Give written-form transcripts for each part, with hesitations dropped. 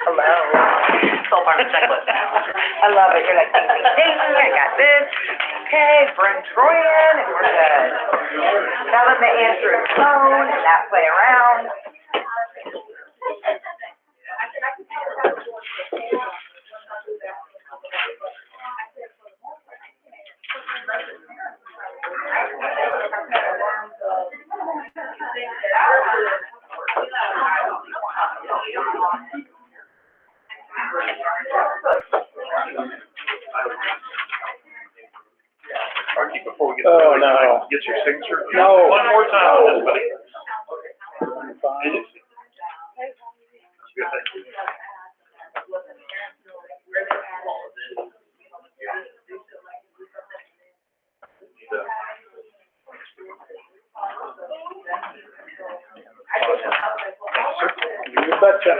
Hello. So far, the checklist now. I love it. You're like, ding, ding, ding, I got this. Okay, bring Troy in, and we're good. Tell him to answer his phone and not play around. Archie, before we get started, can I get your signature? No. One more time on this, buddy. You betcha.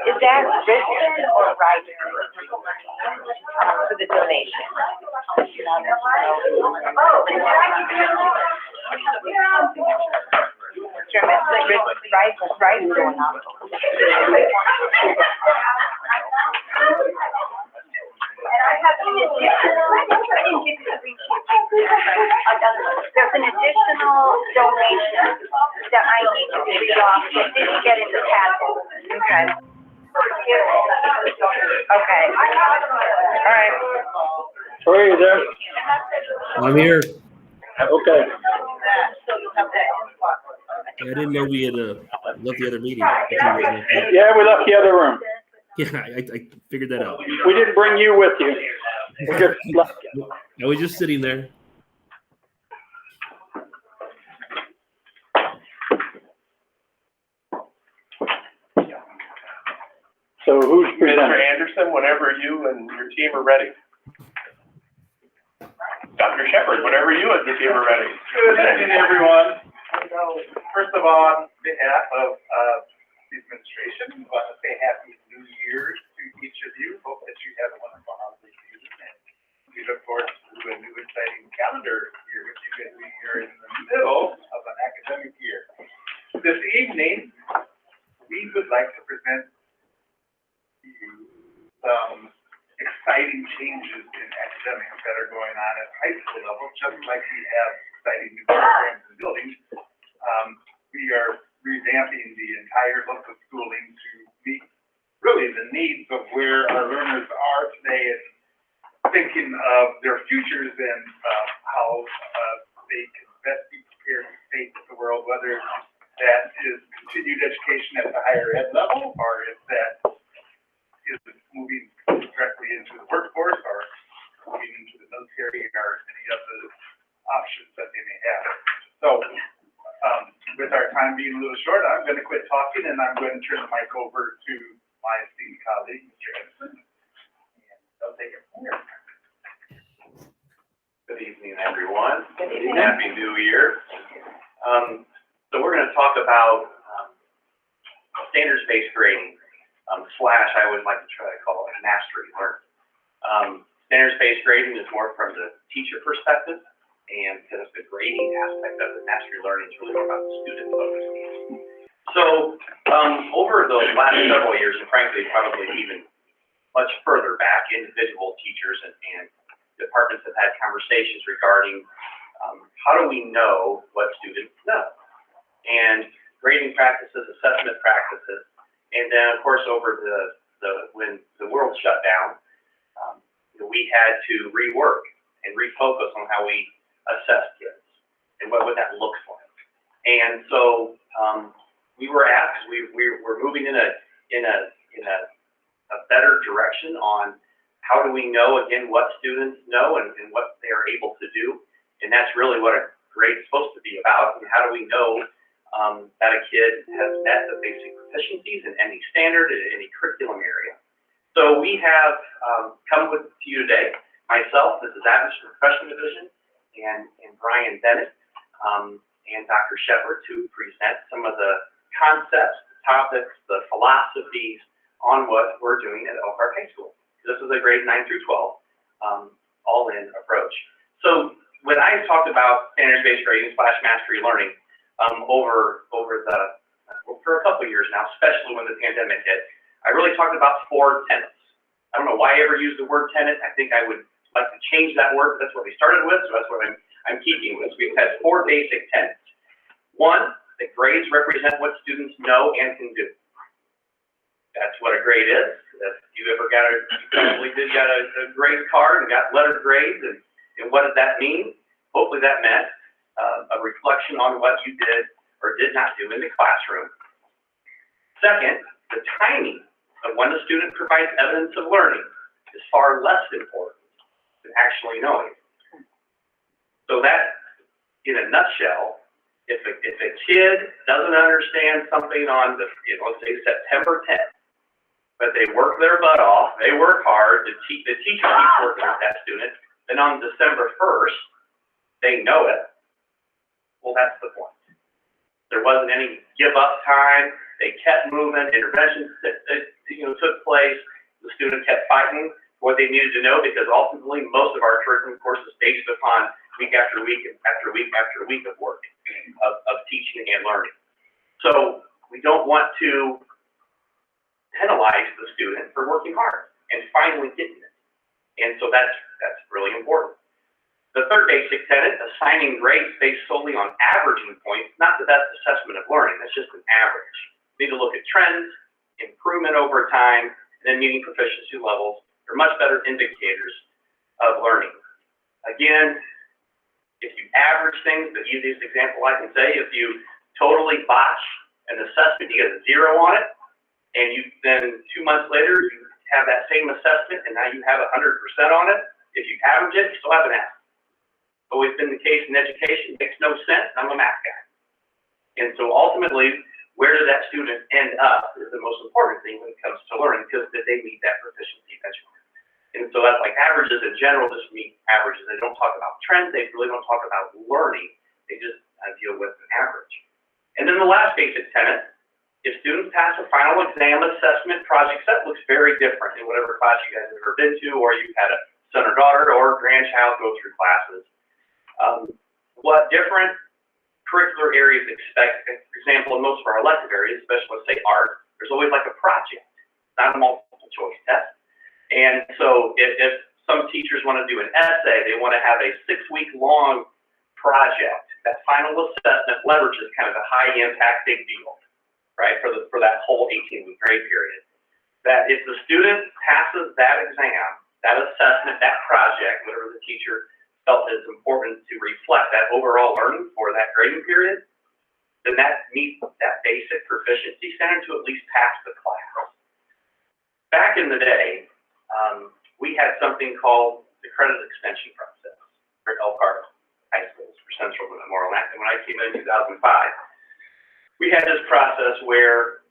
Is that written or writing for the donation? Right going on. There's an additional donation that I need to read off that didn't get in the packet. Okay. Okay. All right. Troy, are you there? I'm here. Okay. I didn't know we had left the other meeting. Yeah, we left the other room. Yeah, I figured that out. We didn't bring you with you. We just left you. I was just sitting there. So who's Mr. presenting? Anderson, whenever you and your team are ready. Dr. Shepard, whenever you and your team are ready. Good evening, everyone. First of all, on behalf of the administration, we want to say Happy New Year to each of you. Hope that you have a wonderful holiday season, and we look forward to a new exciting calendar year with you as we are in the middle of an academic year. This evening, we would like to present to you some exciting changes in academics that are going on at high school level, just like we have exciting new programs and buildings. We are revamping the entire look of schooling to meet really the needs of where our learners are today and thinking of their futures and how they can best be prepared to face the world, whether that is continued education at the higher ed level or if that is moving directly into the workforce or moving into the military or any of the options that they may have. So with our time being a little short, I'm going to quit talking and I'm going to turn the mic over to my esteemed colleague, Mr. Edison, and they'll take it from here. Good evening, everyone. Good evening. Happy New Year. So we're going to talk about standards-based grading, slash, I would like to try to call it mastery learning. Standards-based grading is more from the teacher perspective, and because the grading aspect of the mastery learning is really more about the student focus. So over the last several years, and frankly, probably even much further back, individual teachers and departments have had conversations regarding how do we know what students know, and grading practices, assessment practices, and then of course over when the world shut down, we had to rework and refocus on how we assess kids and what that looks like. And so we were asked, we're moving in a better direction on how do we know again what students know and what they are able to do, and that's really what a grade is supposed to be about. And how do we know that a kid has met the basic proficiencies in any standard in any curriculum area? So we have come to you today, myself, this is Adams from Freshman Division, and Brian Bennett and Dr. Shepard to present some of the concepts, the topics, the philosophies on what we're doing at Elkhart High School. This is a grade 9 through 12, all-in approach. So when I talked about standards-based grading / mastery learning for a couple of years now, especially when the pandemic hit, I really talked about 4 tenets. I don't know why I ever used the word tenet. I think I would like to change that word. That's what we started with, so that's what I'm keeping with. We've had 4 basic tenets. 1, that grades represent what students know and can do. That's what a grade is. If you ever got you probably did got a grade card and got lettered grades, and what did that mean? Hopefully that meant a reflection on what you did or did not do in the classroom. Second, the timing of when the student provides evidence of learning is far less important than actually knowing. So that, in a nutshell, if a kid doesn't understand something on let's say September 10th, but they work their butt off, they work hard, the teacher keeps working with that student, then on December 1st, they know it, well, that's the point. There wasn't any give up time, they kept moving, interventions took place, the student kept fighting what they needed to know, because ultimately most of our curriculum course is based upon week after week after week after week of work, of teaching and learning. So we don't want to penalize the student for working hard and finally getting it. And so that's really important. The third basic tenet, assigning grades based solely on averaging points, not the best assessment of learning, that's just an average. We need to look at trends, improvement over time, and then meeting proficiency levels. They're much better indicators of learning. Again, if you average things, the easiest example I can say, if you totally botch an assessment, you get a 0 on it, and you then 2 months later, you have that same assessment, and now you have 100% on it. If you average it, you still have an F. Always been the case in education, makes no sense, I'm a math guy. And so ultimately, where does that student end up is the most important thing when it comes to learning, because did they meet that proficiency benchmark? And so that's like averages in general just meet averages. They don't talk about trends, they really don't talk about learning, they just deal with an average. And then the last basic tenet, if students pass a final exam, assessment, project set looks very different in whatever class you guys have ever been to, or you've had a son or daughter or grandchild go through classes. What different curricular areas expect, for example, in most of our elective areas, especially let's say art, there's always like a project, not a multiple choice test. And so if some teachers want to do an essay, they want to have a 6-week-long project. That final assessment leverages kind of a high impact big deal, right, for that whole 18-week grade period. That if the student passes that exam, that assessment, that project, whatever the teacher felt is important to reflect that overall learning for that grading period, then that meets that basic proficiency standard to at least pass the class. Back in the day, we had something called the credit extension process for Elkhart High Schools for Central Memorial. And when I came in 2005, we had this process where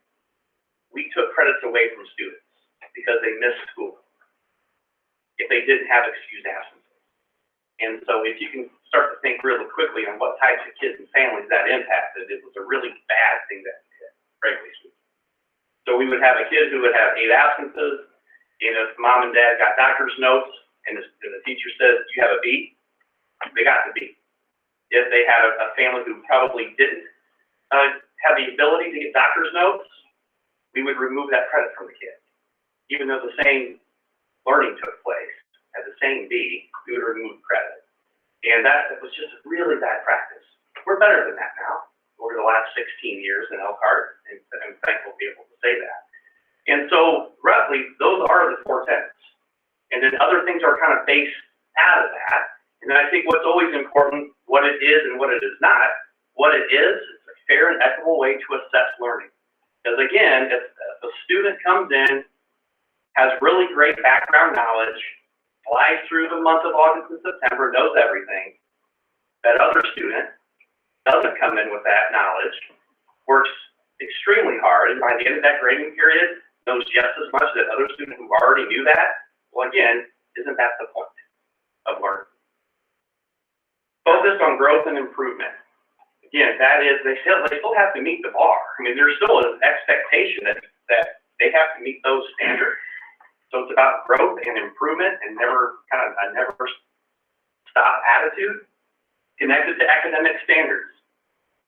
we took credits away from students because they missed school if they didn't have excused absences. And so if you can start to think really quickly on what types of kids and families that impacted, it was a really bad thing that hit, frankly speaking. So we would have a kid who would have 8 absences, and if mom and dad got doctor's notes and the teacher says, you have a B, they got the B. If they had a family who probably didn't have the ability to get doctor's notes, we would remove that credit from the kid. Even though the same learning took place at the same B, we would remove credit. And that was just a really bad practice. We're better than that now over the last 16 years in Elkhart, and I'm thankful to be able to say that. And so roughly, those are the 4 tenets. And then other things are kind of based out of that. And then I think what's always important, what it is and what it is not. What it is a fair and equitable way to assess learning. Because again, if a student comes in, has really great background knowledge, flies through the month of August and September, knows everything, that other student doesn't come in with that knowledge, works extremely hard, and by the end of that grading period, knows just as much as that other student who already knew that, well again, isn't that the point of learning? Focus on growth and improvement. again, that is, they still have to meet the bar. I mean, there still is expectation that they have to meet those standards. So it's about growth and improvement and never stop attitude connected to academic standards.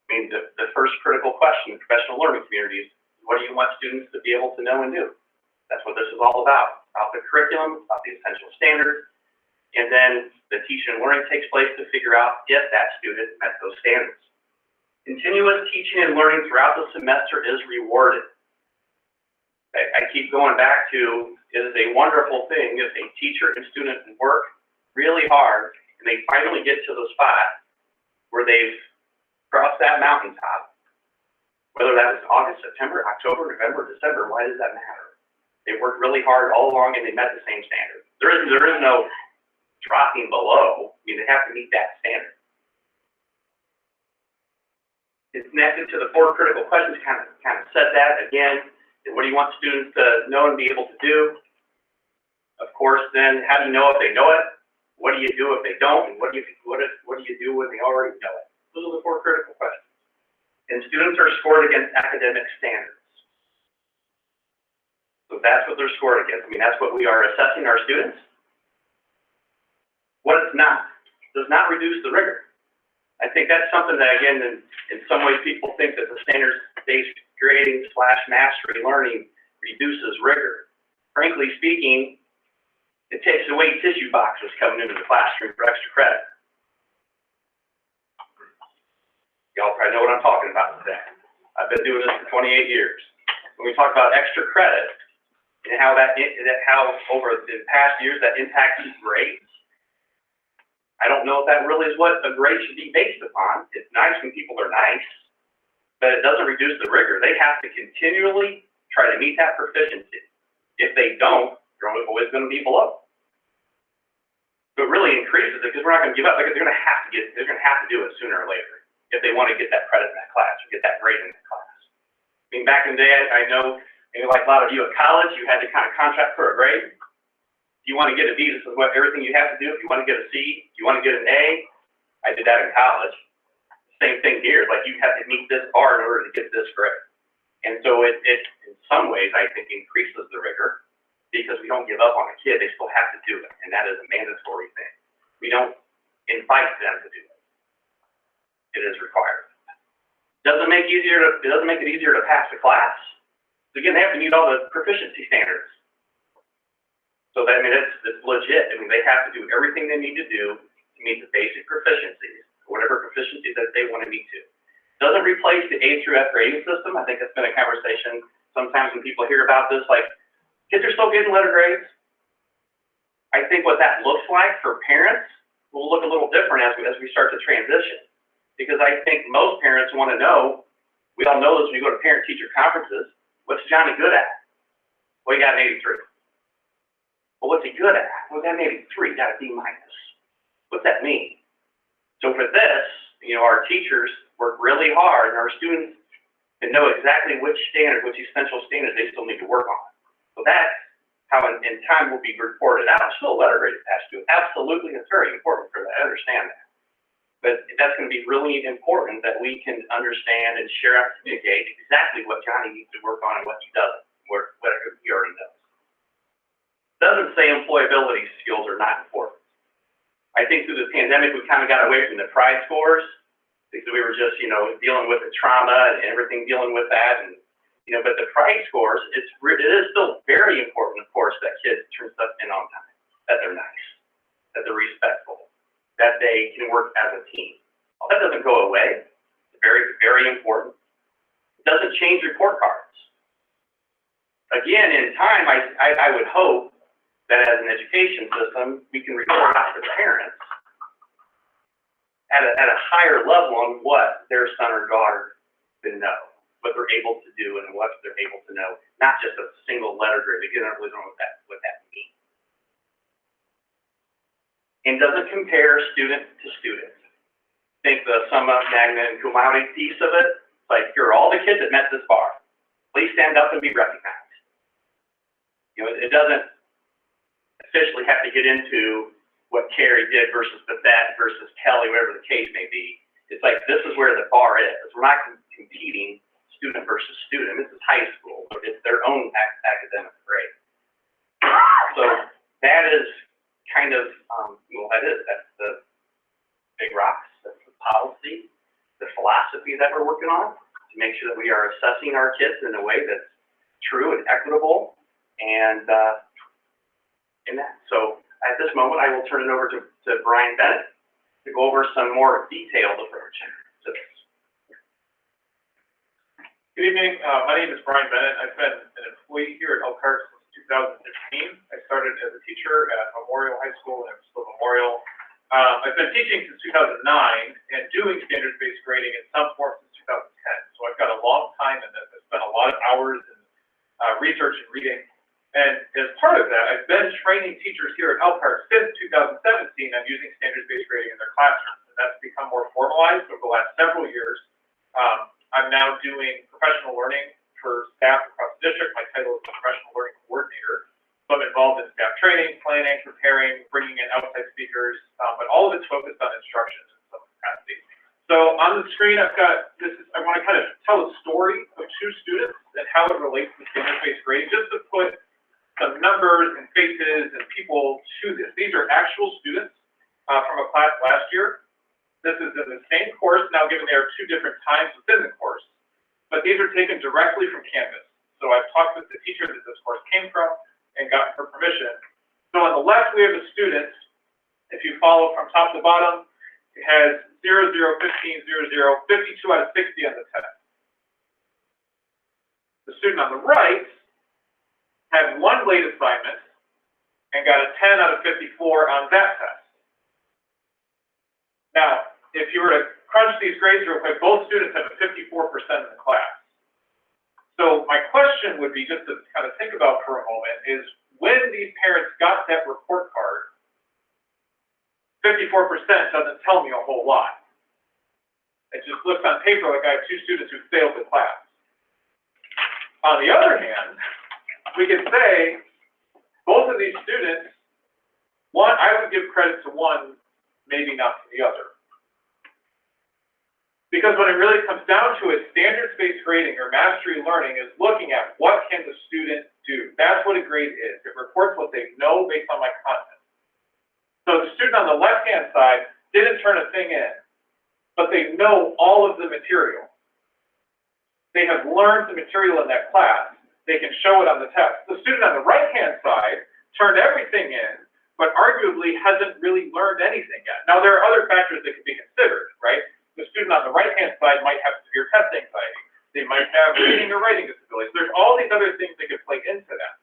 I mean, the first critical question in professional learning communities, what do you want students to be able to know and do? That's what this is all about the curriculum, about the essential standards, and then the teaching and learning takes place to figure out if that student met those standards. Continuous teaching and learning throughout the semester is rewarded. I keep going back to, it is a wonderful thing if a teacher and student work really hard and they finally get to the spot where they've crossed that mountaintop. Whether that was August, September, October, November, December, why does that matter? They worked really hard all along and they met the same standard. There is no dropping below. I mean, they have to meet that standard. It's connected to the 4 critical questions, kind of said that again. What do you want students to know and be able to do? Of course, then how do you know if they know it? What do you do if they don't? And what do you do when they already know it? Those are the 4 critical questions. And students are scored against academic standards. So that's what they're scored against. I mean, that's what we are assessing our students. What it's not, does not reduce the rigor. I think that's something that, again, in some ways people think that the standards-based grading / mastery learning reduces rigor. Frankly speaking, it takes away tissue boxes coming into the classroom for extra credit. Y'all probably know what I'm talking about today. I've been doing this for 28 years. When we talk about extra credit and how over the past years that impacts grades, I don't know if that really is what a grade should be based upon. It's nice when people are nice, but it doesn't reduce the rigor. They have to continually try to meet that proficiency. If they don't, they're always going to be below. So it really increases it because we're not going to give up. They're going to have to do it sooner or later if they want to get that credit in that class or get that grade in that class. I mean, back in the day, I know maybe like a lot of you at college, you had to kind of contract for a grade. If you want to get a B, this is what everything you have to do. If you want to get a C, if you want to get an A, I did that in college. Same thing here. Like you have to meet this bar in order to get this grade. And so it in some ways, I think, increases the rigor because we don't give up on a kid. They still have to do it, and that is a mandatory thing. We don't invite them to do it. It is required. Doesn't make it easier to pass the class. So again, they have to meet all the proficiency standards. So that, I mean, it's legit. I mean, they have to do everything they need to do to meet the basic proficiencies, whatever proficiency that they want to meet to. Doesn't replace the A through F grading system. I think that's been a conversation sometimes when people hear about this, like, kids are still getting letter grades. I think what that looks like for parents will look a little different as we start to transition. Because I think most parents want to know, we all know this when you go to parent-teacher conferences, what's Johnny good at? Well, he got an 83. Well, what's he good at? Well, that maybe 3, got a B-. What's that mean? So for this, you know, our teachers work really hard, and our students can know exactly which standard, which essential standards they still need to work on. So that's how in time will be reported out. Still a letter grade attached to it. Absolutely, it's very important for that. I understand that. But that's going to be really important that we can understand and share out and communicate exactly what Johnny needs to work on and what he doesn't, whatever he already does. Doesn't say employability skills are not important. I think through the pandemic, we kind of got away from the pride scores because we were just, you know, dealing with the trauma and everything, dealing with that. And, you know, but the pride scores, it is still very important, of course, that kids turn stuff in on time, that they're nice, that they're respectful, that they can work as a team. Well, that doesn't go away. It's very, very important. It doesn't change report cards. Again, in time, I would hope that as an education system, we can report out to the parents at a higher level on what their son or daughter can know, what they're able to do and what they're able to know, not just a single letter grade. Again, I really don't know what that means. And doesn't compare student to student. Think the summa, magna, and cum laude piece of it, like here are all the kids that met this bar. Please stand up and be recognized. You know, it doesn't officially have to get into what Carrie did versus Bethette versus Kelly, whatever the case may be. it's like, this is where the bar is. We're not competing student versus student. This is high school. It's their own academic grade. So that is kind of, that's the big rocks. That's the policy, the philosophy that we're working on to make sure that we are assessing our kids in a way that's true and equitable and in that. So at this moment, I will turn it over to Brian Bennett to go over some more detailed approach to this. Good evening. My name is Brian Bennett. I've been an employee here at Elkhart since 2015. I started as a teacher at Memorial High School and still Memorial. I've been teaching since 2009 and doing standards-based grading in some form since 2010. So I've got a long time in this. I've spent a lot of hours in research and reading. And as part of that, I've been training teachers here at Elkhart since 2017 on using standards-based grading in their classrooms. And that's become more formalized over the last several years. I'm now doing professional learning for staff across the district. My title is Professional Learning Coordinator. So I'm involved in staff training, planning, preparing, bringing in outside speakers, but all of it's focused on instruction in some capacity. So on the screen, I've got I want to kind of tell a story of two students and how it relates to standards-based grading, just to put some numbers and faces and people to this. These are actual students from a class last year. This is in the same course, now given there are two different times within the course, but these are taken directly from Canvas. So I've talked with the teacher that this course came from and gotten her permission. So on the left, we have a student. If you follow from top to bottom, it has 0, 0, 15, 0, 0, 52 out of 60 on the test. The student on the right had one late assignment and got a 10 out of 54 on that test. Now, if you were to crunch these grades real quick, both students have a 54% in the class. So my question would be, just to kind of think about for a moment, is when these parents got that report card, 54% doesn't tell me a whole lot. It just looks on paper like I have two students who failed the class. On the other hand, we could say both of these students, one, I would give credit to one, maybe not to the other. Because when it really comes down to it, standards-based grading or mastery learning is looking at what can the student do. That's what a grade is. It reports what they know based on my content. So the student on the left-hand side didn't turn a thing in, but they know all of the material. They have learned the material in that class. They can show it on the test. The student on the right-hand side turned everything in, but arguably hasn't really learned anything yet. Now, there are other factors that could be considered, right? The student on the right-hand side might have severe test anxiety. They might have reading or writing disabilities. There's all these other things that could play into that.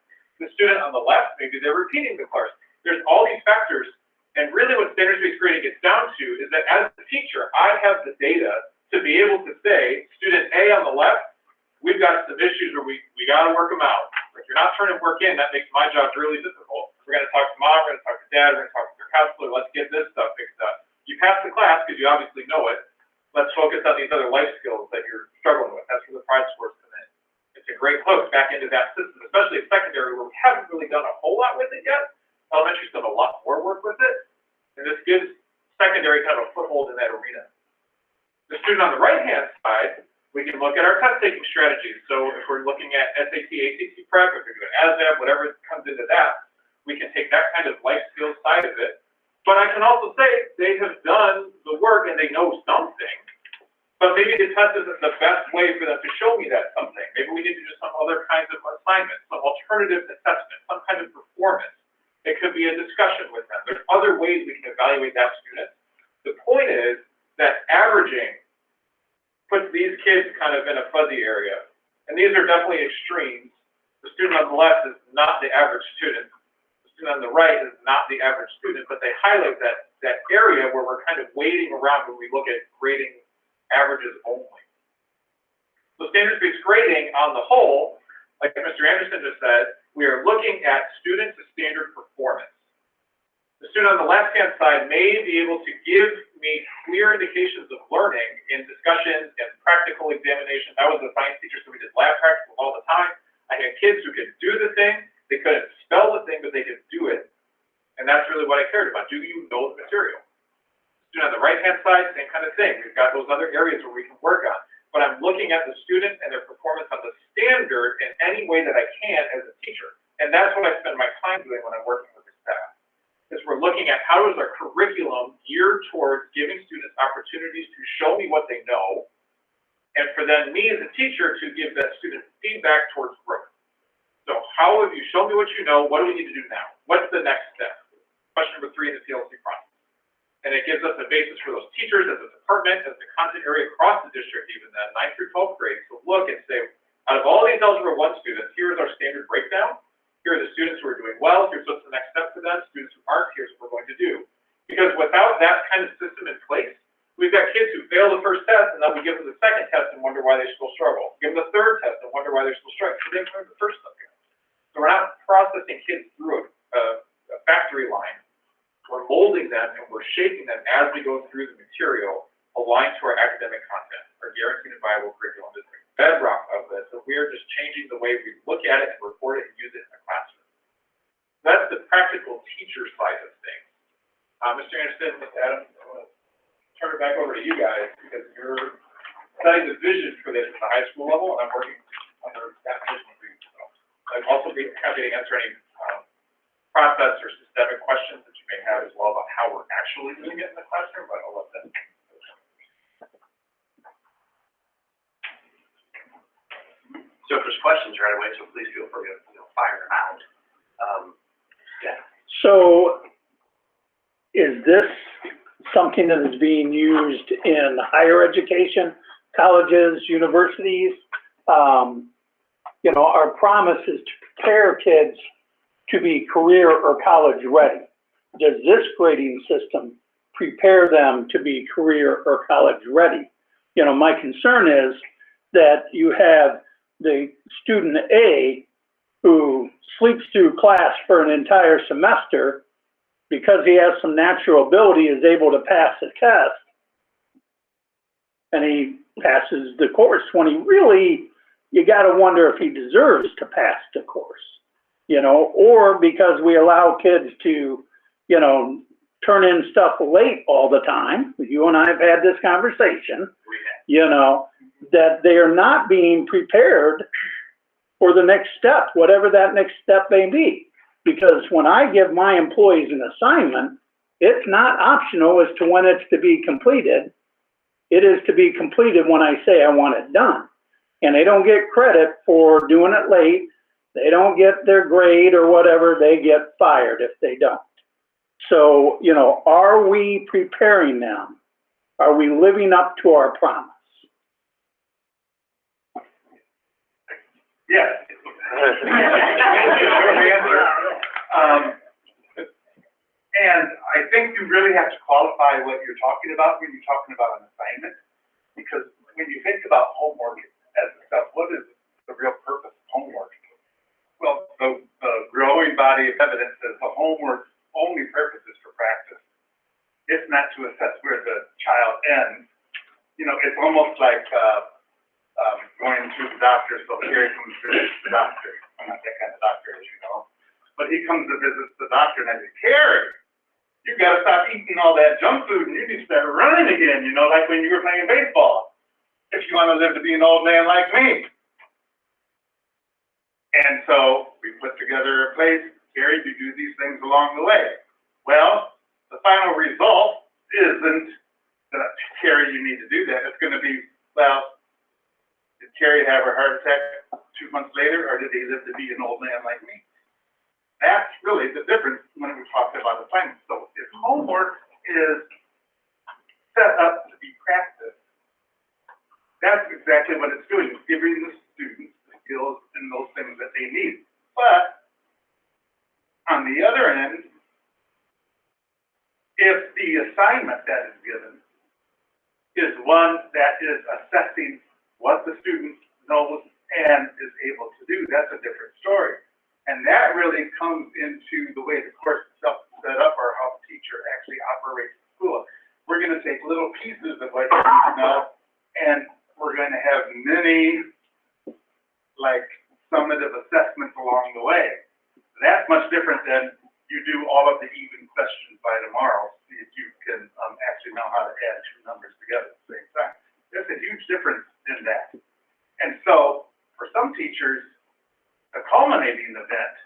The student on the left, maybe they're repeating the course. There's all these factors, and really what standards-based grading gets down to is that as a teacher, I have the data to be able to say, student A on the left, we've got some issues where we got to work them out. If you're not turning work in, that makes my job really difficult. We're going to talk to mom, we're going to talk to dad, we're going to talk to their counselor. Let's get this stuff fixed up. You pass the class because you obviously know it. Let's focus on these other life skills that you're struggling with. That's where the pride scores come in. It's a great hook back into that system, especially at secondary where we haven't really done a whole lot with it yet. Elementary's done a lot more work with it, and this gives secondary kind of a foothold in that arena. The student on the right-hand side, we can look at our test-taking strategies. So if we're looking at SAT, ACT prep, if we're doing ASVAB, whatever comes into that, we can take that kind of life skills side of it. But I can also say they have done the work and they know something, but maybe the test isn't the best way for them to show me that something. Maybe we need to do some other kinds of assignments, some alternative assessment, some kind of performance. It could be a discussion with them. There's other ways we can evaluate that student. The point is that averaging puts these kids kind of in a fuzzy area. And these are definitely extremes. The student on the left is not the average student. The student on the right is not the average student, but they highlight that area where we're kind of wading around when we look at grading averages only. So standards-based grading on the whole, like Mr. Anderson just said, we are looking at student to standard performance. The student on the left-hand side may be able to give me clear indications of learning in discussions and practical examinations. I was a science teacher, so we did lab practicals all the time. I had kids who could do the thing. They couldn't spell the thing, but they could do it. And that's really what I cared about. Do you know the material? Student on the right-hand side, same kind of thing. We've got those other areas where we can work on. But I'm looking at the student and their performance on the standard in any way that I can as a teacher. And that's what I spend my time doing when I'm working with the staff. Is we're looking at how is our curriculum geared towards giving students opportunities to show me what they know, and for then me as a teacher to give that student feedback towards growth. So how have you shown me what you know? What do we need to do now? What's the next step? Question number 3 in the PLC process. And it gives us a basis for those teachers as a department, as the content area across the district, even then 9th through 12th grade, to look and say, out of all these Algebra 1 students, here's our standard breakdown. Here are the students who are doing well. Here's what's the next step for them. Students who aren't, here's what we're going to do. Because without that kind of system in place, we've got kids who fail the first test, and then we give them the second test and wonder why they still struggle. Give them the third test and wonder why they're still struggling. So they didn't learn the first subject. So we're not processing kids through a factory line. We're molding them and we're shaping them as we go through the material aligned to our academic content. Our guaranteed and viable curriculum is the bedrock of this. So we are just changing the way we look at it and report it and use it in the classroom. That's the practical teacher side of things. Mr. Anderson, Ms. Adams, I want to turn it back over to you guys because you're setting the vision for this at the high school level, and I'm working under that vision for you. So I'd also be happy to answer any process or systemic questions that you may have as well about how we're actually doing it in the classroom, but I'll let that. So if there's questions right away, so please feel free to, fire them out. Yeah. So is this something that is being used in higher education, colleges, universities? Our promise is to prepare kids to be career or college ready. Does this grading system prepare them to be career or college ready? My concern is that you have the student A who sleeps through class for an entire semester because he has some natural ability, is able to pass the test, and he passes the course when he really, you got to wonder if he deserves to pass the course, or because we allow kids to, turn in stuff late all the time. You and I have had this conversation, that they are not being prepared for the next step, whatever that next step may be. Because when I give my employees an assignment, it's not optional as to when it's to be completed. It is to be completed when I say I want it done. And they don't get credit for doing it late. They don't get their grade or whatever. They get fired if they don't. So, are we preparing them? Are we living up to our promise? Yes. And I think you really have to qualify what you're talking about when you're talking about an assignment, because when you think about homework as stuff, what is the real purpose of homework? Well, the growing body of evidence says the homework's only purpose is for practice. It's not to assess where the child ends. It's almost like going to the doctor, so here he comes to visit the doctor. I'm not that kind of doctor, as you know. But he comes to visit the doctor, and I say, Carrie, you got to stop eating all that junk food, and you need to start running again, like when you were playing baseball, if you want to live to be an old man like me. And so we put together a place, Carrie, you do these things along the way. Well, the final result isn't that, Carrie, you need to do that. It's going to be, well, did Carrie have her heart attack 2 months later, or did he live to be an old man like me? That's really the difference when we talk about assignments. So if homework is set up to be practiced, that's exactly what it's doing. It's giving the students the skills and those things that they need. But on the other end, if the assignment that is given is one that is assessing what the student knows and is able to do, that's a different story. And that really comes into the way the course itself is set up, or how the teacher actually operates the school. We're going to take little pieces of what you need to know, and we're going to have many, summative assessments along the way. That's much different than you do all of the even questions by tomorrow, see see if you can, actually know how to add two numbers together at the same time. There's a huge difference in that. And so, for some teachers, the culminating event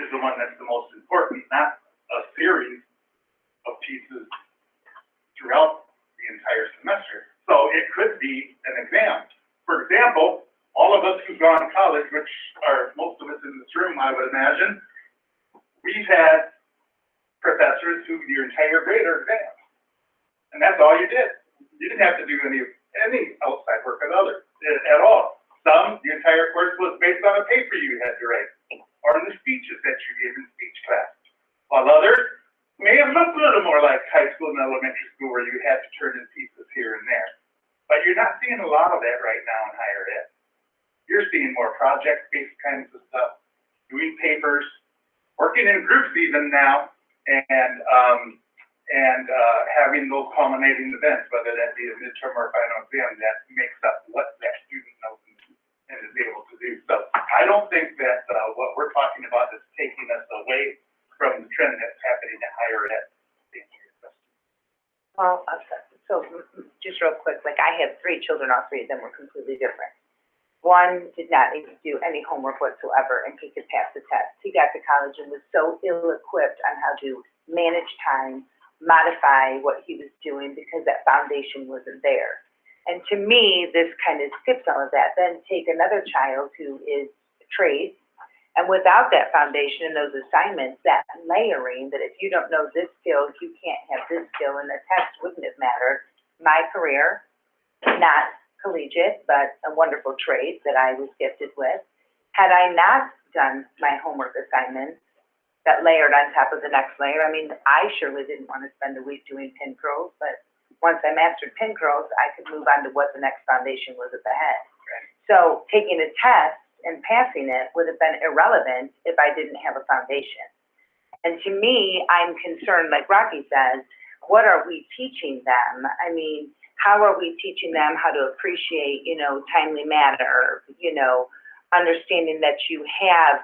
is the one that's the most important, not a series of pieces throughout the entire semester. So it could be an exam. For example, all of us who've gone to college, which are most of us in this room, I would imagine, we've had professors who your entire grade are exams. And that's all you did. You didn't have to do any outside work at all. Some, the entire course was based on a paper you had to write, or in the speeches that you gave in speech class. While others may have looked a little more like high school and elementary school where you had to turn in pieces here and there. But you're not seeing a lot of that right now in higher ed. You're seeing more project-based kinds of stuff, doing papers, working in groups even now, and having those culminating events, whether that be a midterm or a final exam, that makes up what that student knows and is able to do. So I don't think that what we're talking about is taking us away from the trend that's happening in higher ed. Well, so just real quick, like I have 3 children, all 3 of them were completely different. One did not need to do any homework whatsoever and he could pass the test. He got to college and was so ill-equipped on how to manage time, modify what he was doing because that foundation wasn't there. And to me, this kind of skips all of that. Then take another child who is a trade, and without that foundation and those assignments, that layering, that if you don't know this skill, you can't have this skill, and the test wouldn't have mattered. My career, not collegiate, but a wonderful trade that I was gifted with. Had I not done my homework assignments that layered on top of the next layer, I mean, I surely didn't want to spend a week doing pin curls, but once I mastered pin curls, I could move on to what the next foundation was at the head. So taking a test and passing it would have been irrelevant if I didn't have a foundation. And to me, I'm concerned, like Rocky says, what are we teaching them? I mean, how are we teaching them how to appreciate, timely manner, understanding that you have,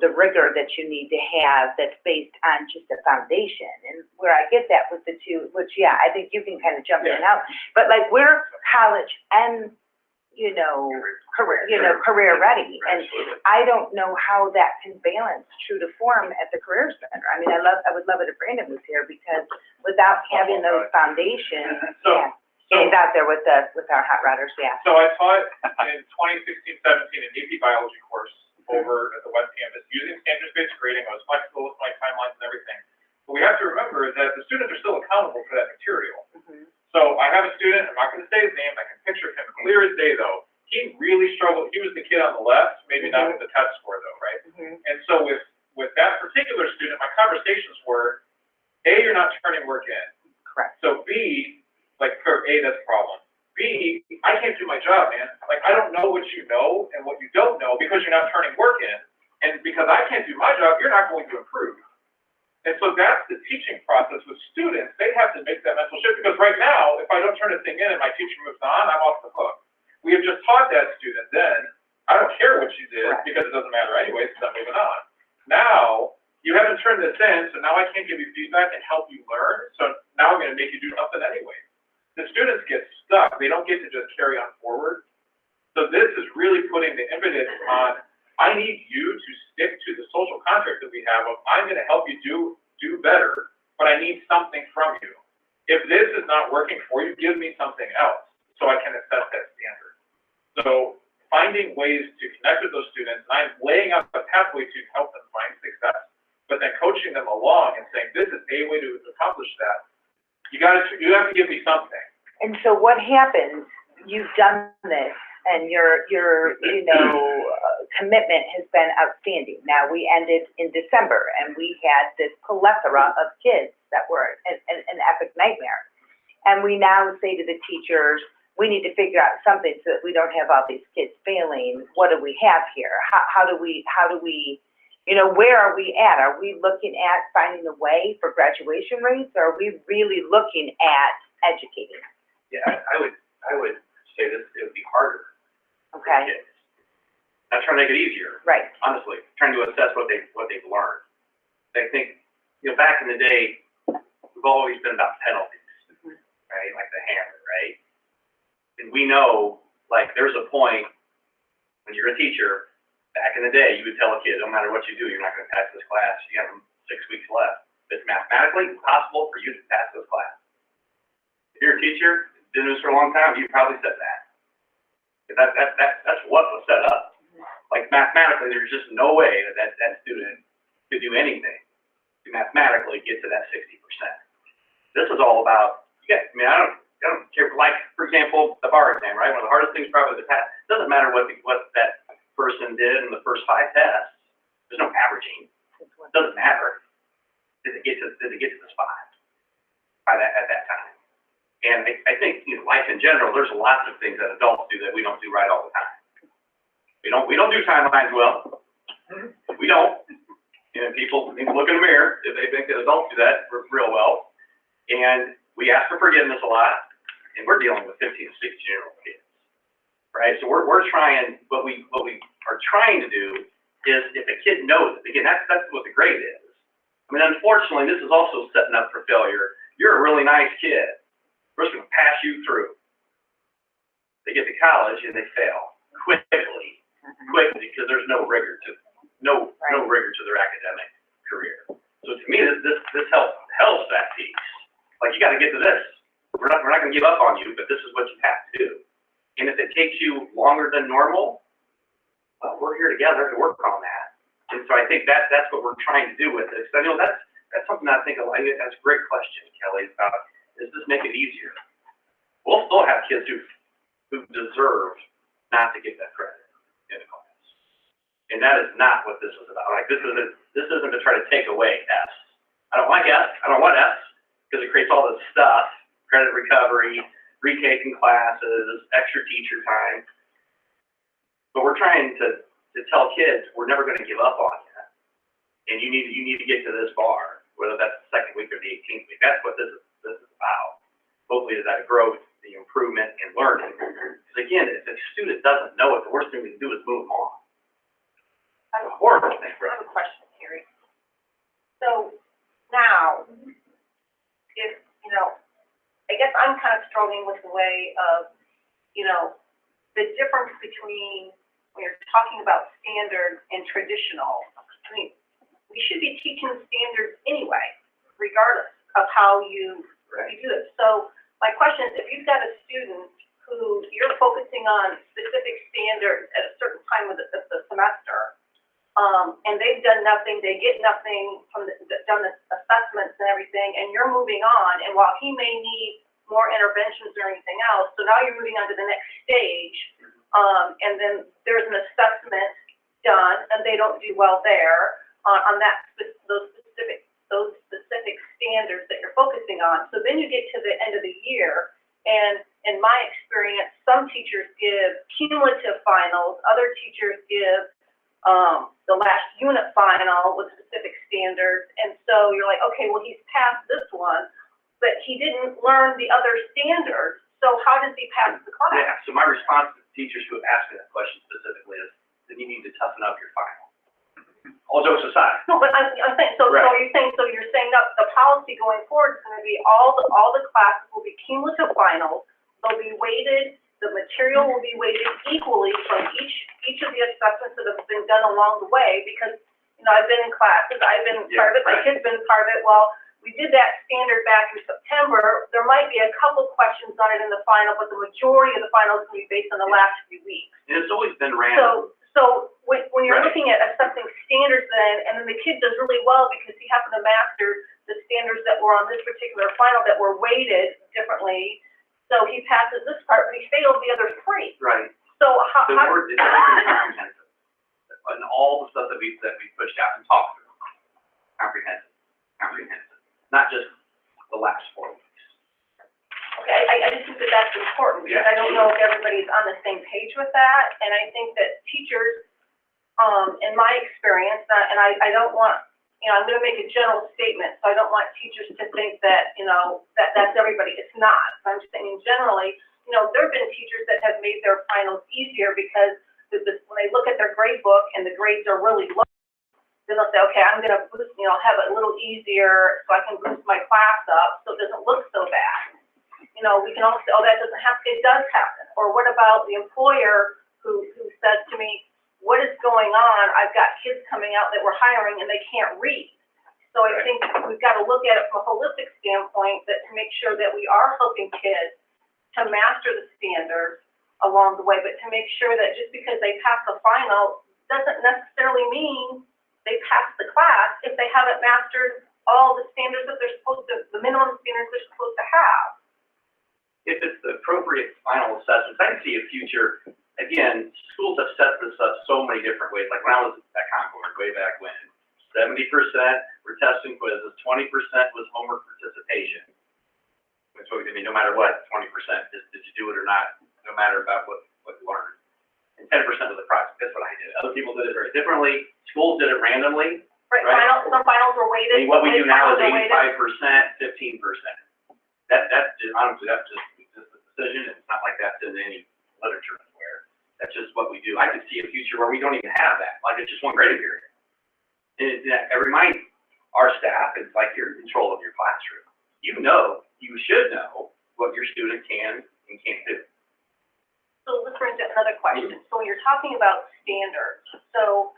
the rigor that you need to have that's based on just a foundation. And where I get that with the 2, which, I think you can kind of jump in and out, but like we're college and, career ready. And I don't know how that can balance true to form at the Career Center. I mean, I would love it if Brandon was here because without having those foundations, he's out there with our hot rodders, So I taught in 2016-17 an AP biology course over at the West Campus using standards-based grading. I was flexible with my timelines and everything. But we have to remember that the students are still accountable for that material. So I have a student, I'm not going to say his name, I can picture him clear as day though. He really struggled. He was the kid on the left, maybe not with the test score though, right? And so with that particular student, my conversations were, A, you're not turning work in. Correct. So B, like for A, that's a problem. B, I can't do my job, man. Like, I don't know what you know and what you don't know because you're not turning work in. And because I can't do my job, you're not going to improve. And so that's the teaching process with students. They have to make that mental shift because right now, if I don't turn a thing in and my teacher moves on, I'm off the hook. We have just taught that student then, I don't care what you did because it doesn't matter anyway, because I'm moving on. Now, you haven't turned this in, so now I can't give you feedback and help you learn. So now I'm going to make you do something anyway. The students get stuck. They don't get to just carry on forward. So this is really putting the impetus on, I need you to stick to the social contract that we have of, I'm going to help you do better, but I need something from you. If this is not working for you, give me something else so I can assess that standard. So finding ways to connect with those students, and I'm laying out a pathway to help them find success, but then coaching them along and saying, this is a way to accomplish that. You have to give me something. And so what happens, you've done this, and your commitment has been outstanding. Now, we ended in December, and we had this plethora of kids that were an epic nightmare. And we now say to the teachers, we need to figure out something so that we don't have all these kids failing. What do we have here? How do we, where are we at? Are we looking at finding a way for graduation rates, or are we really looking at educating? Yeah, I would say this, it would be harder. Okay. For kids. Not trying to make it easier. Right. Honestly, trying to assess what they've learned. I think, back in the day, we've always been about penalties, right? Like the hammer, right? And we know, like, there's a point when you're a teacher, back in the day, you would tell a kid, no matter what you do, you're not gonna pass this class. You have 6 weeks left. It's mathematically impossible for you to pass this class. If you're a teacher, been doing this for a long time, you probably said that. That's what was set up. Like mathematically, there's just no way that student could do anything to mathematically get to that 60%. This is all about, I don't care, like, for example, the bar exam, right? One of the hardest things probably to pass. It doesn't matter what that person did in the first 5 tests. There's no averaging. It doesn't matter. Did it get to the spot at that time? And I think, life in general, there's lots of things that adults do that we don't do right all the time. We don't do timelines well. We don't. People need to look in the mirror if they think that adults do that real well. And we ask for forgiveness a lot, and we're dealing with 15 to 16-year-old kids, right? So we're trying, what we are trying to do is, if a kid knows it, again, that's what the grade is. I mean, unfortunately, this is also setting up for failure. You're a really nice kid. We're just going to pass you through. They get to college and they fail quickly, because there's no rigor to their academic career. So to me, this helps that piece. Like, you got to get to this. We're not going to give up on you, but this is what you have to do. And if it takes you longer than normal, well, we're here together to work on that. And so I think that's what we're trying to do with this. I know that's something I think that's a great question, Kelly, about, does this make it easier? We'll still have kids who deserve not to get that credit in the class. And that is not what this is about. Like, this isn't to try to take away S. I don't like S. I don't want S, because it creates all this stuff, credit recovery, retaking classes, extra teacher time. But we're trying to tell kids, we're never going to give up on you. And you need to get to this bar, whether that's the 2nd week or the 18th week. That's what this is about. Hopefully, is that growth, the improvement, and learning. Because again, if a student doesn't know it, the worst thing we can do is move them on. I have It's a horrible thing for I us. have a question, Carrie. So now, if, I guess I'm kind of struggling with the way of, the difference between when you're talking about standard and traditional. I mean, we should be teaching standards anyway, regardless of how you do it. So my question is, if you've got a student who you're focusing on specific standards at a certain time of the semester, and they've done nothing, they get nothing from done the assessments and everything, and you're moving on, and while he may need more interventions or anything else, so now you're moving on to the next stage, and then there's an assessment done, and they don't do well there on those specific standards that you're focusing on. So then you get to the end of the year, and in my experience, some teachers give cumulative finals, other teachers give the last unit final with specific standards, and so you're like, okay, well, he's passed this one, but he didn't learn the other standards, so how does he pass the class? Yeah, so my response to teachers who have asked me that question specifically is, then you need to toughen up your final. All jokes aside. No, but I'm saying, so Right. you're saying that the policy going forward is going to be all the classes will be cumulative finals, they'll be weighted, the material will be weighted equally from each of the assessments that have been done along the way, because, I've been in classes, I've been part of it, my kid's been part of it. Well, we did that standard back in September. There might be a couple questions on it in the final, but the majority of the final is going to be based on the last few weeks. And it's always been random. So when you're Right. looking at assessing standards and then the kid does really well because he happened to master the standards that were on this particular final that were weighted differently, so he passes this part, but he failed the other 3. Right. So how? The word is comprehensive. And all the stuff that we pushed out and talked through. Comprehensive. Not just the last 4 weeks. Okay, I just think that that's important, because I don't know if everybody's on the same page with that, and I think that teachers, in my experience, and I don't want, I'm gonna make a general statement, so I don't want teachers to think that, that's everybody. It's not. So I'm just saying, generally, there have been teachers that have made their finals easier because when they look at their grade book and the grades are really low, then they'll say, okay, I'm gonna boost, have it a little easier so I can boost my class up so it doesn't look so bad. We can also say, oh, that doesn't happen. It does happen. Or what about the employer who says to me, what is going on? I've got kids coming out that we're hiring and they can't read. So I think we've got to look at it from a holistic standpoint that to make sure that we are helping kids to master the standards along the way, but to make sure that just because they pass the final doesn't necessarily mean they passed the class if they haven't mastered all the standards that they're supposed to, the minimum standards they're supposed to have. If it's the appropriate final assessments, I can see a future, again, schools have set this up so many different ways. Like when I was at Concord way back when, 70% were testing quizzes, 20% was homework participation. Which would mean no matter what, 20%, did you do it or not, no matter about what you learned. And 10% was the project. That's what I did. Other people did it very differently. Schools did it randomly. Right, Right. some finals were weighted. And what we do now is Finals are weighted. 85%, 15%. Honestly, that's just a decision. It's not like that's in any literature anywhere. That's just what we do. I could see a future where we don't even have that. Like it's just one grading period. And I remind our staff, it's like you're in control of your classroom. You should know what your student can and can't do. So this brings up another question. So when you're talking about standards, so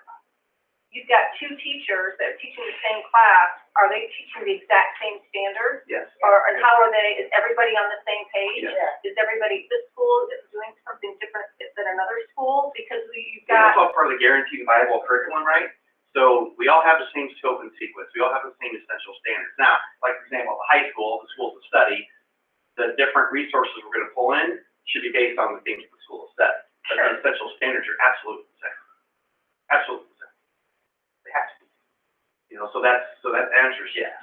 you've got two teachers that are teaching the same class. Are they teaching the exact same standards? Yes. And how are they, is everybody on the same page? Yes. Is everybody, this school is doing something different than another school? Because you've That's got, all part of the guaranteed viable curriculum, right? So we all have the same scope and sequence. We all have the same essential standards. Now, like for example, the high school, the schools of study, the different resources we're going to pull in should be based on the things of the school of study. But the essential standards are absolutely the same. Absolutely the same. They have to be. So that answer is yes.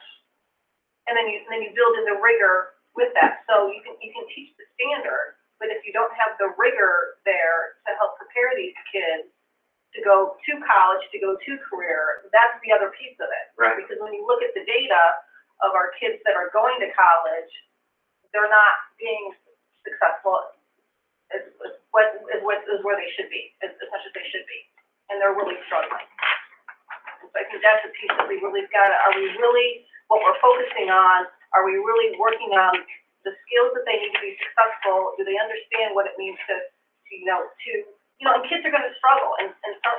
and then you build in the rigor with that. So you can teach the standard, but if you don't have the rigor there to help prepare these kids to go to college, to go to career, that's the other piece of it. Right. Because when you look at the data of our kids that are going to college, they're not being successful as where they should be, as much as they should be. And they're really struggling. And so I think that's a piece that we really got to, what we're focusing on, are we really working on the skills that they need to be successful? Do they understand what it means and kids are going to struggle, and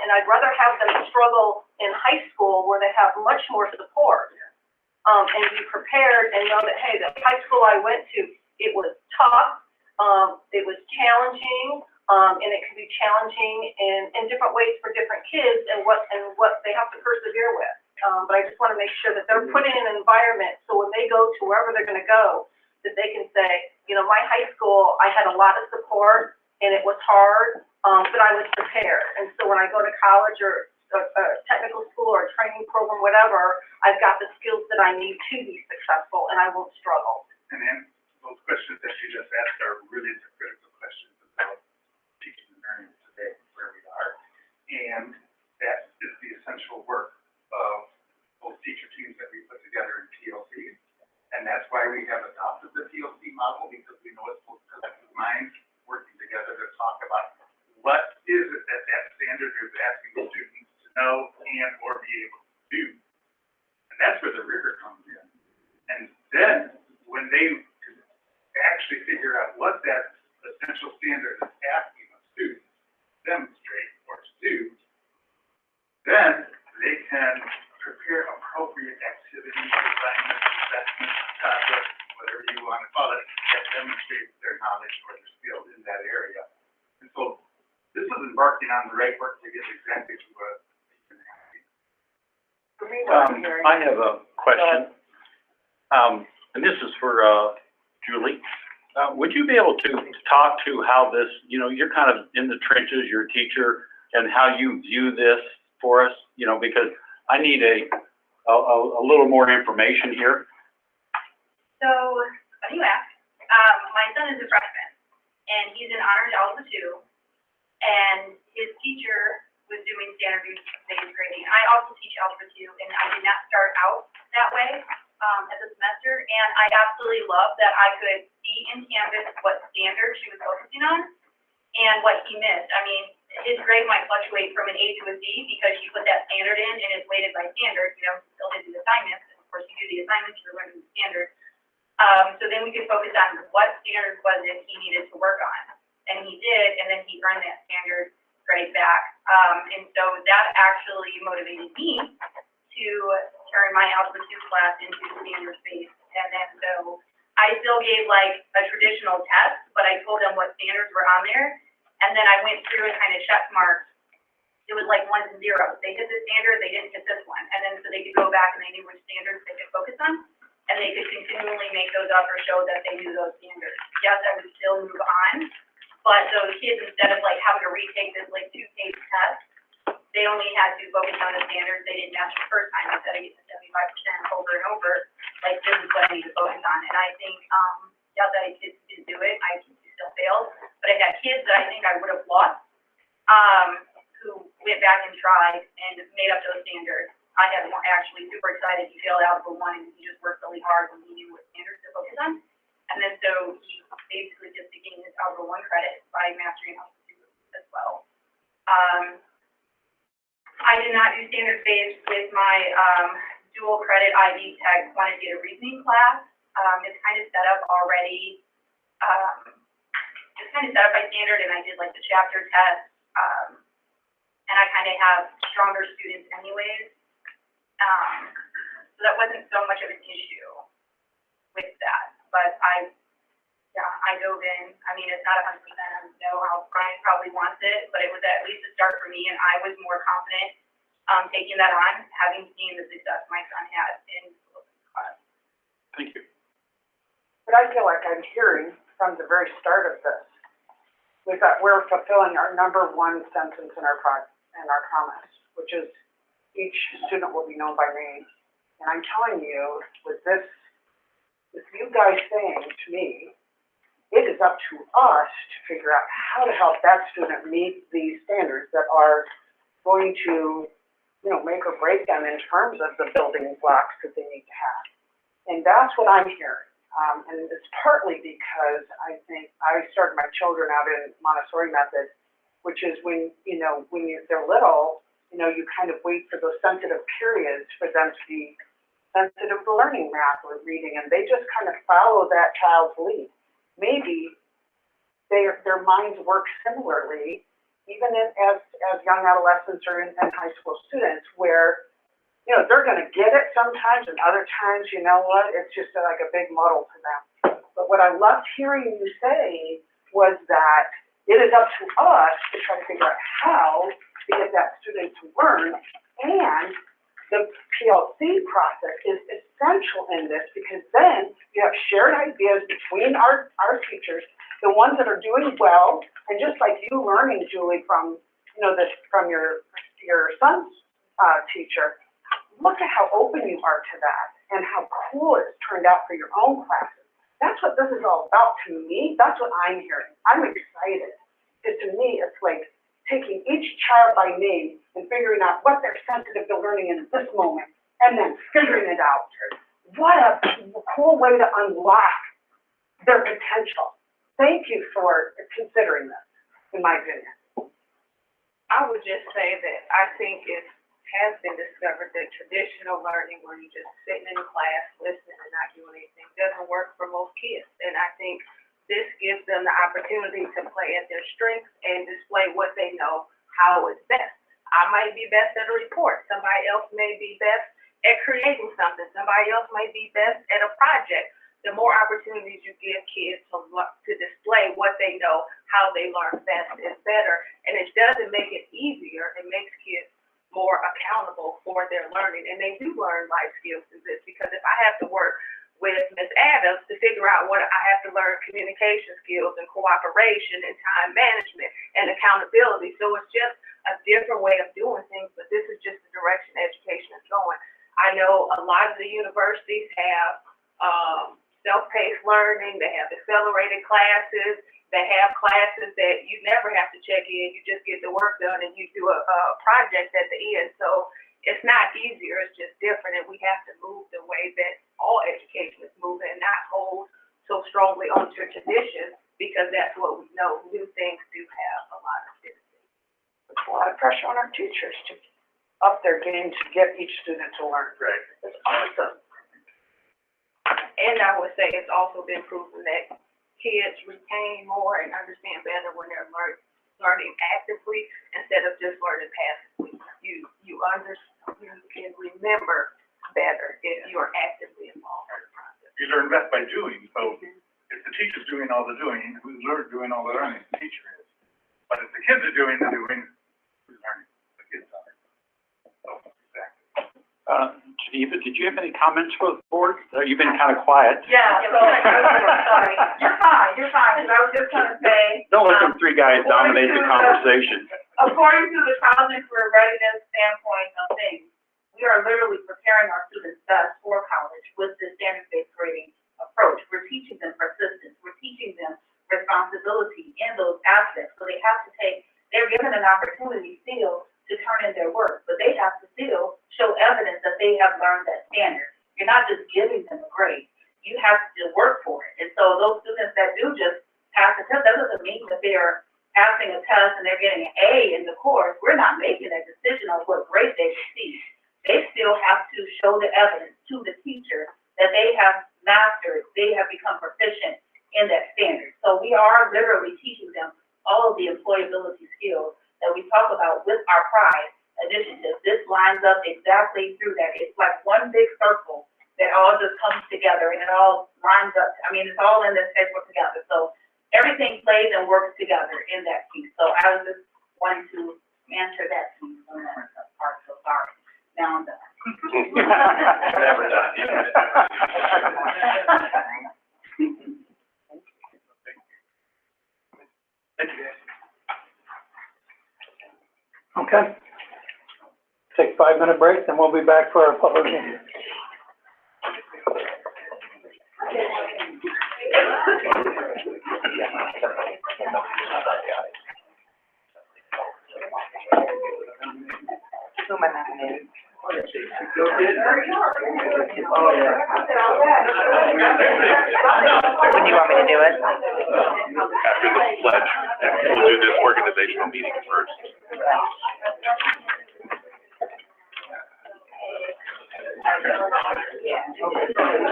I'd rather have them struggle in high school where they have much more support, and be prepared and know that, hey, the high school I went to, it was tough, it was challenging, and it can be challenging in different ways for different kids and what they have to persevere with. But I just want to make sure that they're put in an environment so when they go to wherever they're going to go, that they can say, my high school, I had a lot of support and it was hard, but I was prepared. And so when I go to college or a technical school or a training program, whatever, I've got the skills that I need to be successful and I won't struggle. And then those questions that you just asked are really the critical questions about teaching and learning today, where we are. And that is the essential work of those teacher teams that we put together in TLC. And that's why we have adopted the TLC model, because we know it's those collective minds working together to talk about what is it that standard is asking the students to know and or be able to do. And that's where the rigor comes in. And then when they actually figure out what that essential standard is asking of students to demonstrate or to do, then they can prepare appropriate activities, assignments, assessments, projects, whatever you want to call it, that demonstrates their knowledge or their skill in that area. And so this is embarking on the right work to get exactly to what you've been asking. I have a question, and this is for Julie. Would you be able to talk to how this, you're kind of in the trenches, you're a teacher, and how you view this for us, because I need a little more information here. So, funny you ask. My son is a freshman, and he's in honors algebra 2, and his teacher was doing standard-based grading. I also teach algebra 2, and I did not start out that way as a semester, and I absolutely love that I could see in Canvas what standard she was focusing on and what he missed. I mean, his grade might fluctuate from an A to a D because you put that standard in and it's weighted by standard, you know, still did the assignments, and of course you do the assignments, you're learning the standard. So then we could focus on what standard was it he needed to work on, and he did, and then he earned that standard grade back. And so that actually motivated me to turn my Algebra 2 class into standards-based, and then so I still gave like a traditional test, but I told them what standards were on there, and then I went through and kind of check marked. It was like ones and zeros. They hit the standard, they didn't hit this one, and then so they could go back and they knew which standards they could focus on, and they could continually make those up or show that they knew those standards. Yes, I would still move on, but those kids, instead of like having to retake this like 2-page test, they only had to focus on the standards they didn't match the first time. Instead of getting 75% over and over, like this is what I need to focus on. And I think, yeah, that kids didn't do it. I still failed, but I had kids that I think I would have lost, who went back and tried and made up those standards. I had one actually super excited. He failed Algebra 1 and he just worked really hard when he knew what standards to focus on. And then so he basically just gained his Algebra 1 credit by mastering Algebra 2 as well. I did not do standards-based with my dual credit IB Tech quantitative reasoning class. It's kind of set up already. It's kind of set up by standard, and I did like the chapter test. And I kind of have stronger students anyways. So that wasn't so much of an issue with that. But I dove in. I mean, it's not 100%. I know how Brian probably wants it, but it was at least a start for me, and I was more confident taking that on, having seen the success my son had in the class. Thank you. But I feel like I'm hearing from the very start of this, we're fulfilling our number one sentence in our promise, which is each student will be known by name. And I'm telling you, with you guys saying to me, it is up to us to figure out how to help that student meet these standards that are going to, you know, make or break them in terms of the building blocks that they need to have. And that's what I'm hearing. And it's partly because I think I started my children out in Montessori method, which is when they're little, you know, you kind of wait for those sensitive periods for them to be sensitive to learning math or reading, and they just kind of follow that child's lead. Maybe their minds work similarly, even as young adolescents or in high school students, where, you know, they're going to get it sometimes, and other times, you know what, it's just like a big muddle to them. But what I loved hearing you say was that it is up to us to try to figure out how to get that student to learn, and the PLC process is essential in this, because then you have shared ideas between our teachers, the ones that are doing well, and just like you learning, Julie, from your son's teacher, look at how open you are to that and how cool it's turned out for your own classes. That's what this is all about to me. That's what I'm hearing. I'm excited. Because to me, it's like taking each child by name and figuring out what they're sensitive to learning in this moment, and then figuring it out. What a cool way to unlock their potential. Thank you for considering this, in my opinion. I would just say that I think it has been discovered that traditional learning, where you're just sitting in class, listening and not doing anything, doesn't work for most kids. And I think this gives them the opportunity to play at their strengths and display what they know, how it's best. I might be best at a report. Somebody else may be best at creating something. Somebody else might be best at a project. The more opportunities you give kids to display what they know, how they learn best is better. And it doesn't make it easier. It makes kids more accountable for their learning. And they do learn life skills through this, because if I have to work with Ms. Adams to figure out what I have to learn, communication skills and cooperation and time management and accountability. So it's just a different way of doing things, but this is just the direction education is going. I know a lot of the universities have self-paced learning, they have accelerated classes, they have classes that you never have to check in, you just get the work done and you do a project at the end. So it's not easier, it's just different, and we have to move the way that all education is moving and not hold so strongly onto tradition, because that's what we know. New things do have a lot of benefits. pressure on our teachers to up their game to get each student to learn. Right. It's awesome. And I would say it's also been proven that kids retain more and understand better when they're learning actively instead of just learning passively. You can remember better if you are actively involved in the process. You learn best by doing, so if the teacher's doing all the doing, who's doing all the learning? The teacher is. But if the kids are doing the doing, who's learning? The kids are. So, exactly. Geneva, did you have any comments for the board? You've been kind of quiet. Yeah, so, sorry, you're fine, because I was just gonna say, Don't let them three guys dominate the conversation. according to the college career readiness standpoint of things, we are literally preparing our students best for college with this standards-based grading approach. We're teaching them persistence, we're teaching them responsibility in those aspects. So they have to they're given an opportunity still to turn in their work, but they have to still show evidence that they have learned that standard. You're not just giving them a grade, you have to work for it. And so those students that do just pass the test, that doesn't mean that they are passing a test and they're getting an A in the course. We're not making a decision on what grade they receive. They still have to show the evidence to the teacher that they have mastered, they have become proficient in that standard. So we are literally teaching them all of the employability skills that we talk about with our PRIDE initiative. This lines up exactly through that. It's like one big circle that all just comes together and it all lines up. I mean, it's all in this textbook together. So everything plays and works together in that piece. So I was just wanting to answer that piece on that part. So sorry. Now I'm done. Never done. Okay. Take a 5-minute break, then we'll be back for our public hearing. Who am I nominating? Oh, yeah. When do you want me to do it? After the pledge, and we'll do this organizational meeting first.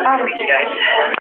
I'll meet you guys.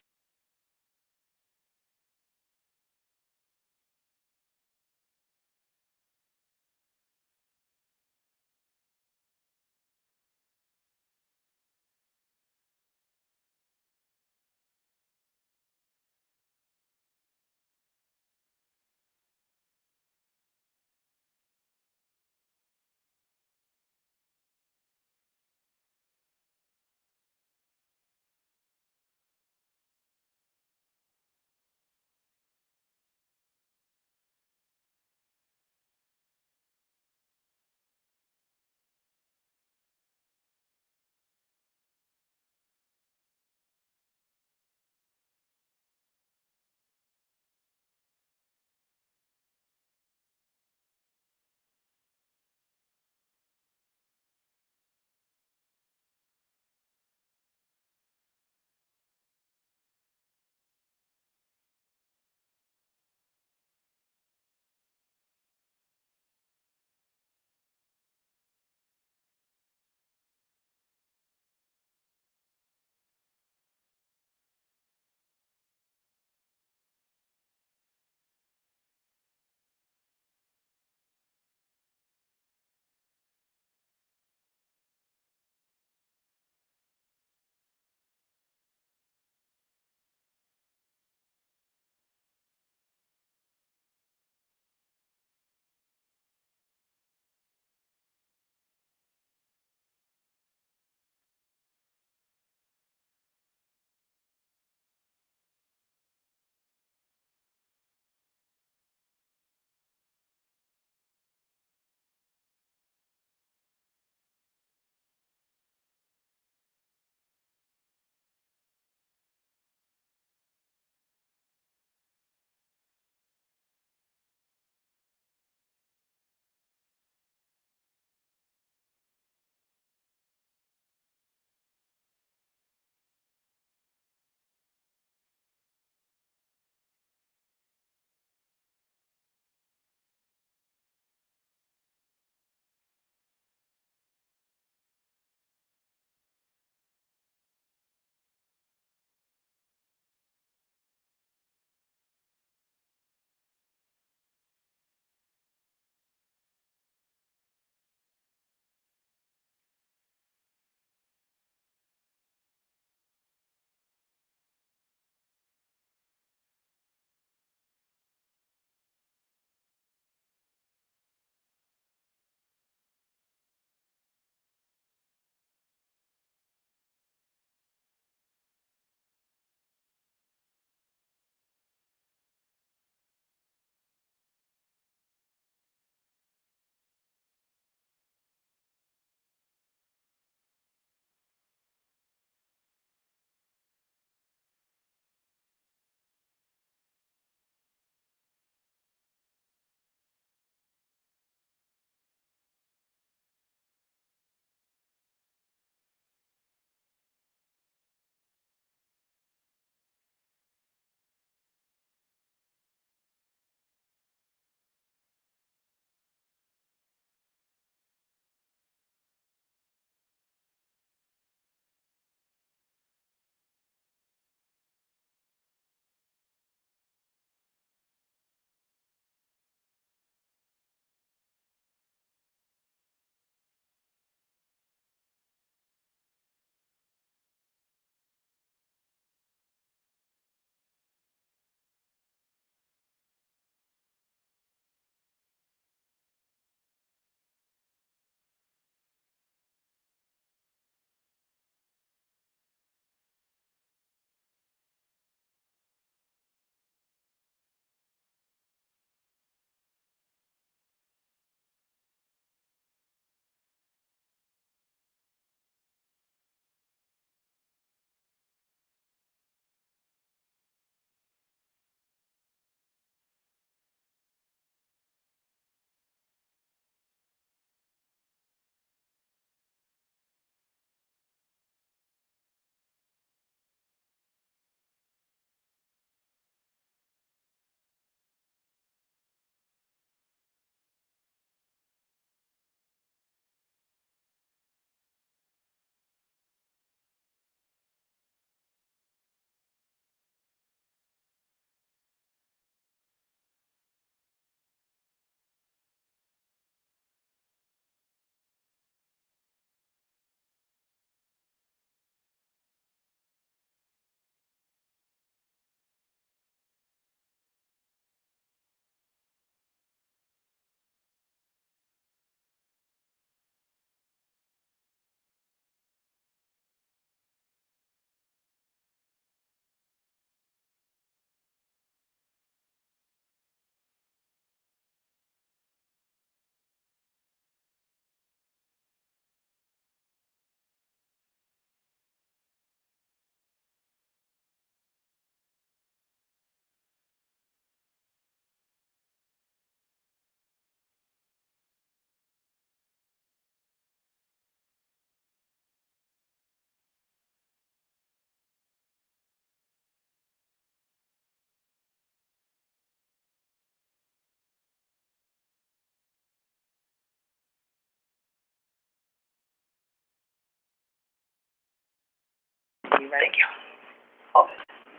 you ready? Thank you.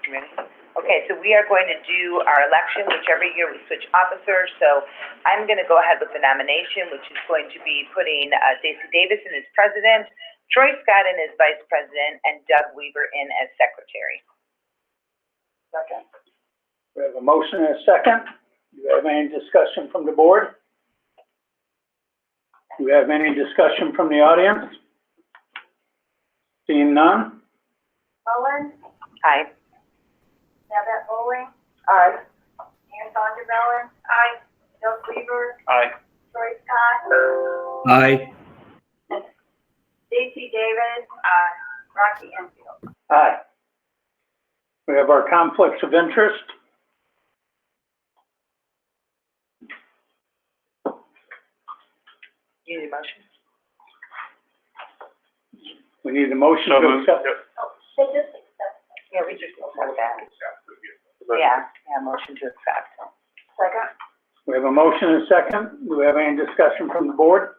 You ready? Okay, so we are going to do our election, which every year we switch officers. So I'm going to go ahead with the nomination, which is going to be putting Stacy Davison as president, Troy Scott in as vice president, and Doug Weaver in as secretary. Second. We have a motion and a second. Do you have any discussion from the board? Do we have any discussion from the audience? Seeing none? Mullen, Aye. Yvette Bowling, Aye. Ann Vondervellen. Aye. Doug Weaver, Aye. Troy Scott, Aye. Stacy Davis, Rocky Enfield. Aye. We have our conflicts of interest. You need a motion? We need a motion So to moved. accept. They just accept. Yeah, we just accept that. Yeah, motion to accept. Second. We have a motion and a second. Do we have any discussion from the board?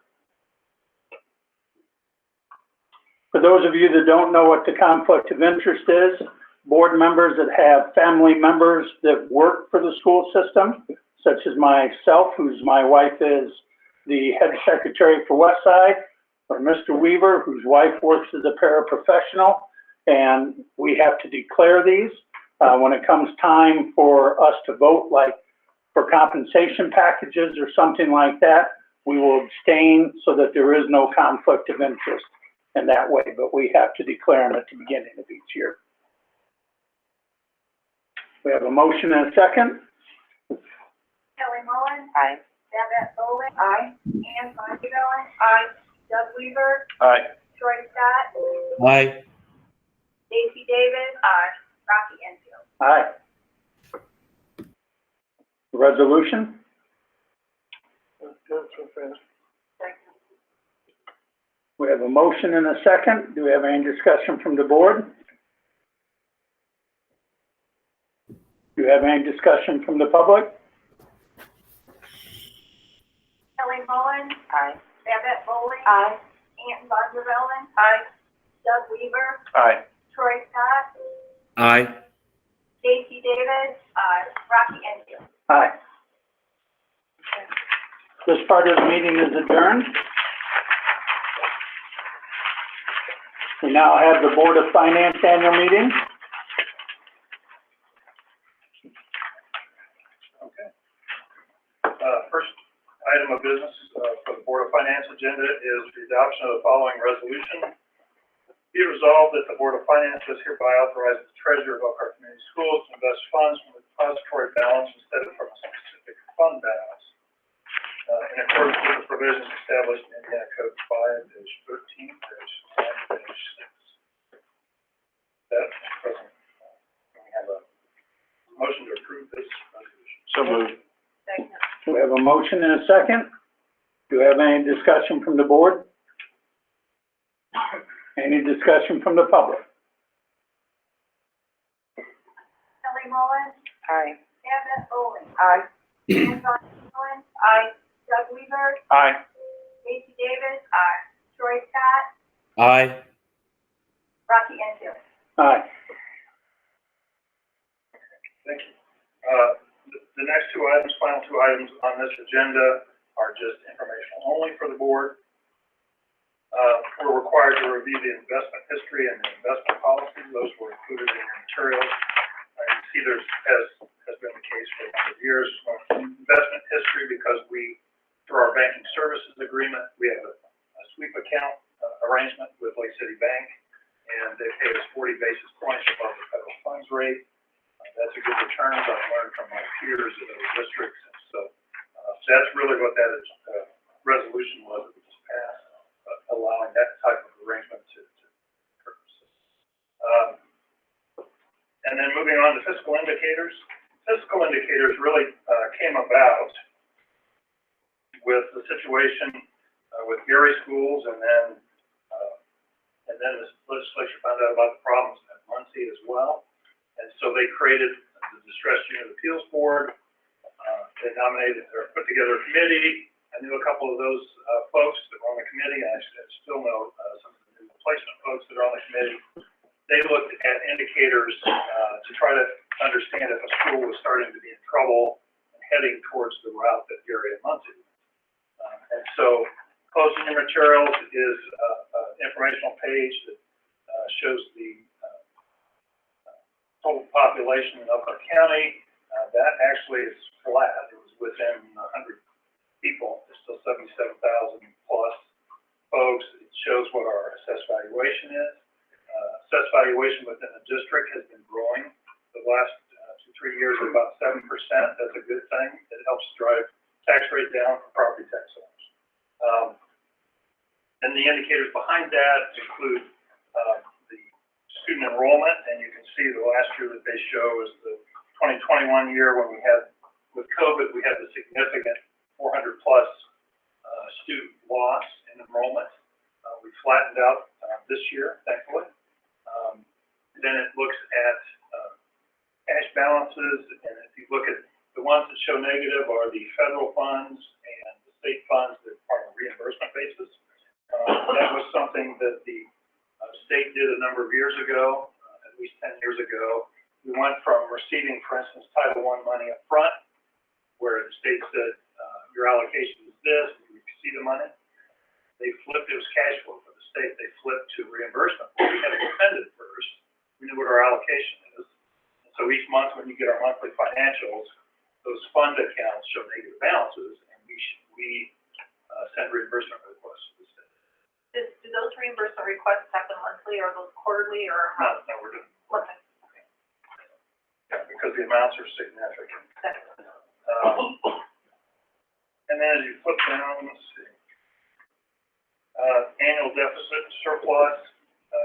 For those of you that don't know what the conflict of interest is, board members that have family members that work for the school system, such as myself, my wife is the head secretary for Westside, or Mr. Weaver, whose wife works as a paraprofessional, and we have to declare these. When it comes time for us to vote, like for compensation packages or something like that, we will abstain so that there is no conflict of interest in that way, but we have to declare them at the beginning of each year. We have a motion and a second. Kelly Mullen, Aye. Yvette Bowling, Aye. Ann Vondervellen. Aye. Doug Weaver, Aye. Troy Scott, Aye. Stacy Davis, Rocky Enfield. Aye. Resolution? Move to approve. We have a motion and a second. Do we have any discussion from the board? Do you have any discussion from the public? Kelly Mullen, Aye. Yvette Bowling. Aye. Ann Vondervellen. Aye. Doug Weaver, Aye. Troy Scott, Aye. Stacy Davis, Rocky Enfield. Aye. This part of the meeting is adjourned. We now have the Board of Finance annual meeting. First item of business for the Board of Finance agenda is the adoption of the following resolution. Be it resolved that the Board of Finance is hereby authorizes the treasurer of Elkhart Community Schools to invest funds from the depository balance instead of from a specific fund balance. In accordance with the provisions established in Indiana Code 5-13-9-6. That, President, can we have a motion to approve this resolution? So moved. We have a motion and a second. Do we have any discussion from the board? Any discussion from the public? Kelly Mullen, Aye. Yvette Bowling. Aye. Ann Vondervellen. Aye. Doug Weaver, Aye. Stacy Davis, Troy Scott, Aye. Rocky Enfield. Aye. Thank you. The next two items, final two items on this agenda are just informational only for the board. We're required to review the investment history and the investment policy. Those were included in your materials. You see there's, has been the case for a number of years, investment history because through our banking services agreement, we have a sweep account arrangement with Lake City Bank, and they pay us 40 basis points above the federal funds rate. That's a good return, as I've learned from my peers in other districts. And so that's really what that is, resolution was that we just passed, allowing that type of arrangement to purposes. And then moving on to fiscal indicators. Fiscal indicators really came about with the situation with Gary schools, and then the legislature found out about the problems at Muncie as well. And so they created the Distress Unit Appeals Board. They nominated or put together a committee. I knew a couple of those folks that were on the committee. I still know some of the new replacement folks that are on the committee. they looked at indicators, to try to understand if a school was starting to be in trouble and heading towards the route that Gary and Muncie. And so, closing your materials is an informational page that shows the total population in Elkhart County. That actually is flat. It was within 100 people. There's still 77,000 plus folks. It shows what our assessed valuation is. Assessed valuation within the district has been growing the last 2-3 years at about 7%. That's a good thing. It helps drive tax rate down for property tax owners. And the indicators behind that include the student enrollment, and you can see the last year that they show is the 2021 year when we had, with COVID, we had the significant 400 plus student loss in enrollment. We flattened out this year, thankfully. Then it looks at cash balances, and if you look at the ones that show negative are the federal funds and the state funds that are on a reimbursement basis. That was something that the state did a number of years ago, at least 10 years ago. We went from receiving, for instance, Title I money up front, where the state said, your allocation is this, and you see the money. They flipped, it was cash flow for the state, they flipped to reimbursement. We had to spend it first. We knew what our allocation is. And so each month when you get our monthly financials, those fund accounts show negative balances, and we send reimbursement requests to the state. Do those reimbursement requests happen monthly, or those quarterly, or how? No, we're doing Monthly. Yeah, because the amounts are significant. And then as you flip down, let's see. Annual deficit and surplus,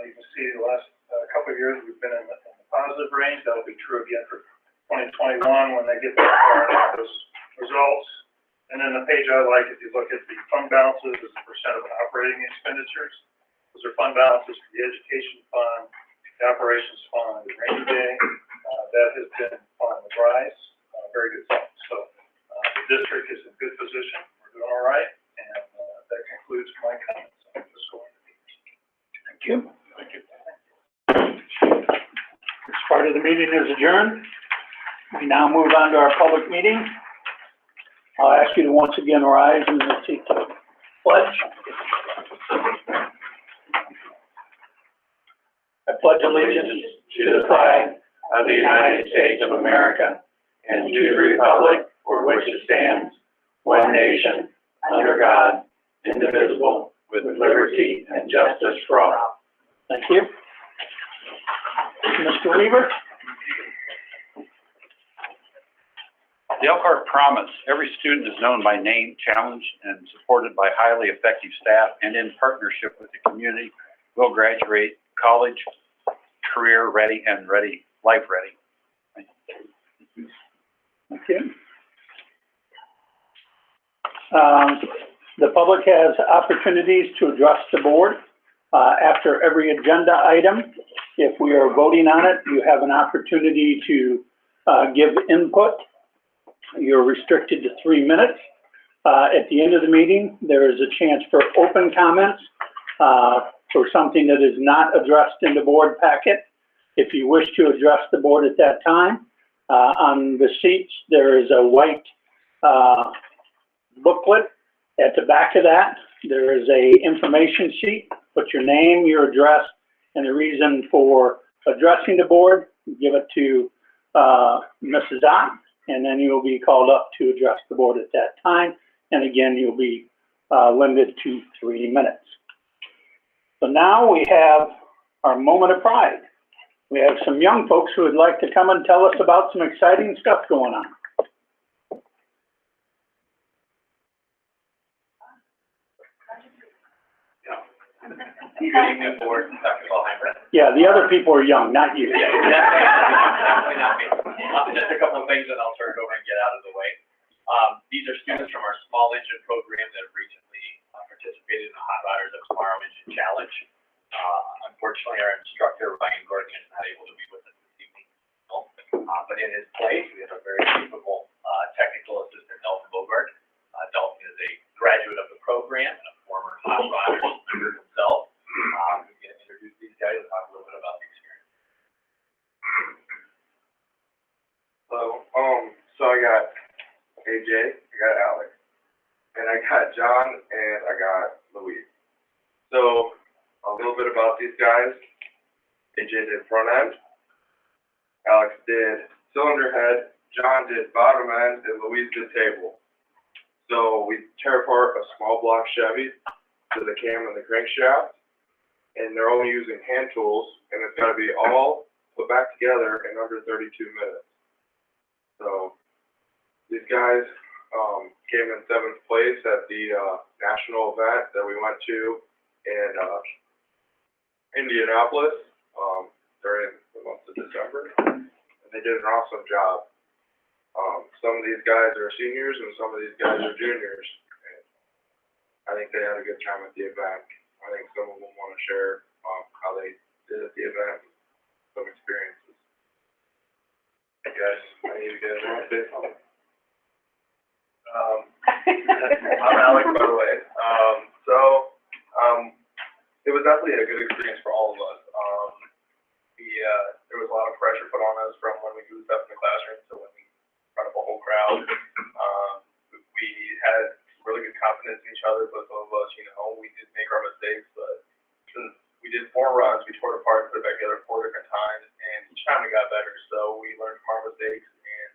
you can see the last couple of years we've been in the positive range. That'll be true again for 2021 when they get those results. And then the page I like, if you look at the fund balances as a percent of operating expenditures, those are fund balances for the education fund, the operations fund, the rainy day. That has been on the rise, very good thing. So the district is in good position. We're doing all right, and that concludes my comments on fiscal indicators. Thank you. Thank you. This part of the meeting is adjourned. We now move on to our public meeting. I'll ask you to once again rise and repeat the pledge. I pledge allegiance to the flag of the United States of America and to the republic for which it stands, one nation, under God, indivisible, with liberty and justice for all. Thank you. Mr. Weaver? The Elkhart Promise. Every student is known by name, challenged, and supported by highly effective staff, and in partnership with the community, will graduate college, career ready, and ready, life ready. Thank you. The public has opportunities to address the board after every agenda item. If we are voting on it, you have an opportunity to give input. You're restricted to 3 minutes. At the end of the meeting, there is a chance for open comments for something that is not addressed in the board packet. If you wish to address the board at that time, on the seats, there is a white booklet. At the back of that, there is a information sheet. Put your name, your address, and the reason for addressing the board. Give it to Mrs. Ott, and then you'll be called up to address the board at that time. And again, you'll be limited to 3 minutes. So now we have our moment of pride. We have some young folks who would like to come and tell us about some exciting stuff going on. Yeah, the other people are young, not you. Definitely not me. Just a couple of things and I'll turn it over and get out of the way. These are students from our small engine program that have recently participated in the Hot Rodders of Tomorrow Engine Challenge. Unfortunately, our instructor, Ryan Gordon, is not able to be with us this evening. But in his place, we have a very capable technical assistant, Dalton Bogart. Dalton is a graduate of the program and a former Hot Rodders member himself. I'm going to introduce these guys and talk a little bit about the experience. AJ, I got Alex, and I got John, and I got Louise. So, a little bit about these guys. AJ did front end, Alex did cylinder head, John did bottom end, and Louise did table. So we tear apart a small block Chevy to the cam and the crankshaft, and they're only using hand tools, and it's gotta be all put back together in under 32 minutes. So these guys came in 7th place at the national event that we went to in Indianapolis during the month of December, and they did an awesome job. Some of these guys are seniors and some of these guys are juniors. And I think they had a good time at the event. I think some of them want to share how they did at the event, some experiences. Hey guys, any of you guys want to say something? I'm Alex, by the way. It was definitely a good experience for all of us. There was a lot of pressure put on us from when we do stuff in the classroom to when we front of a whole crowd. We had really good confidence in each other, but some of us, we did make our mistakes, but since we did 4 runs, we tore it apart, put it back together 4 different times, and each time we got better, so we learned from our mistakes, and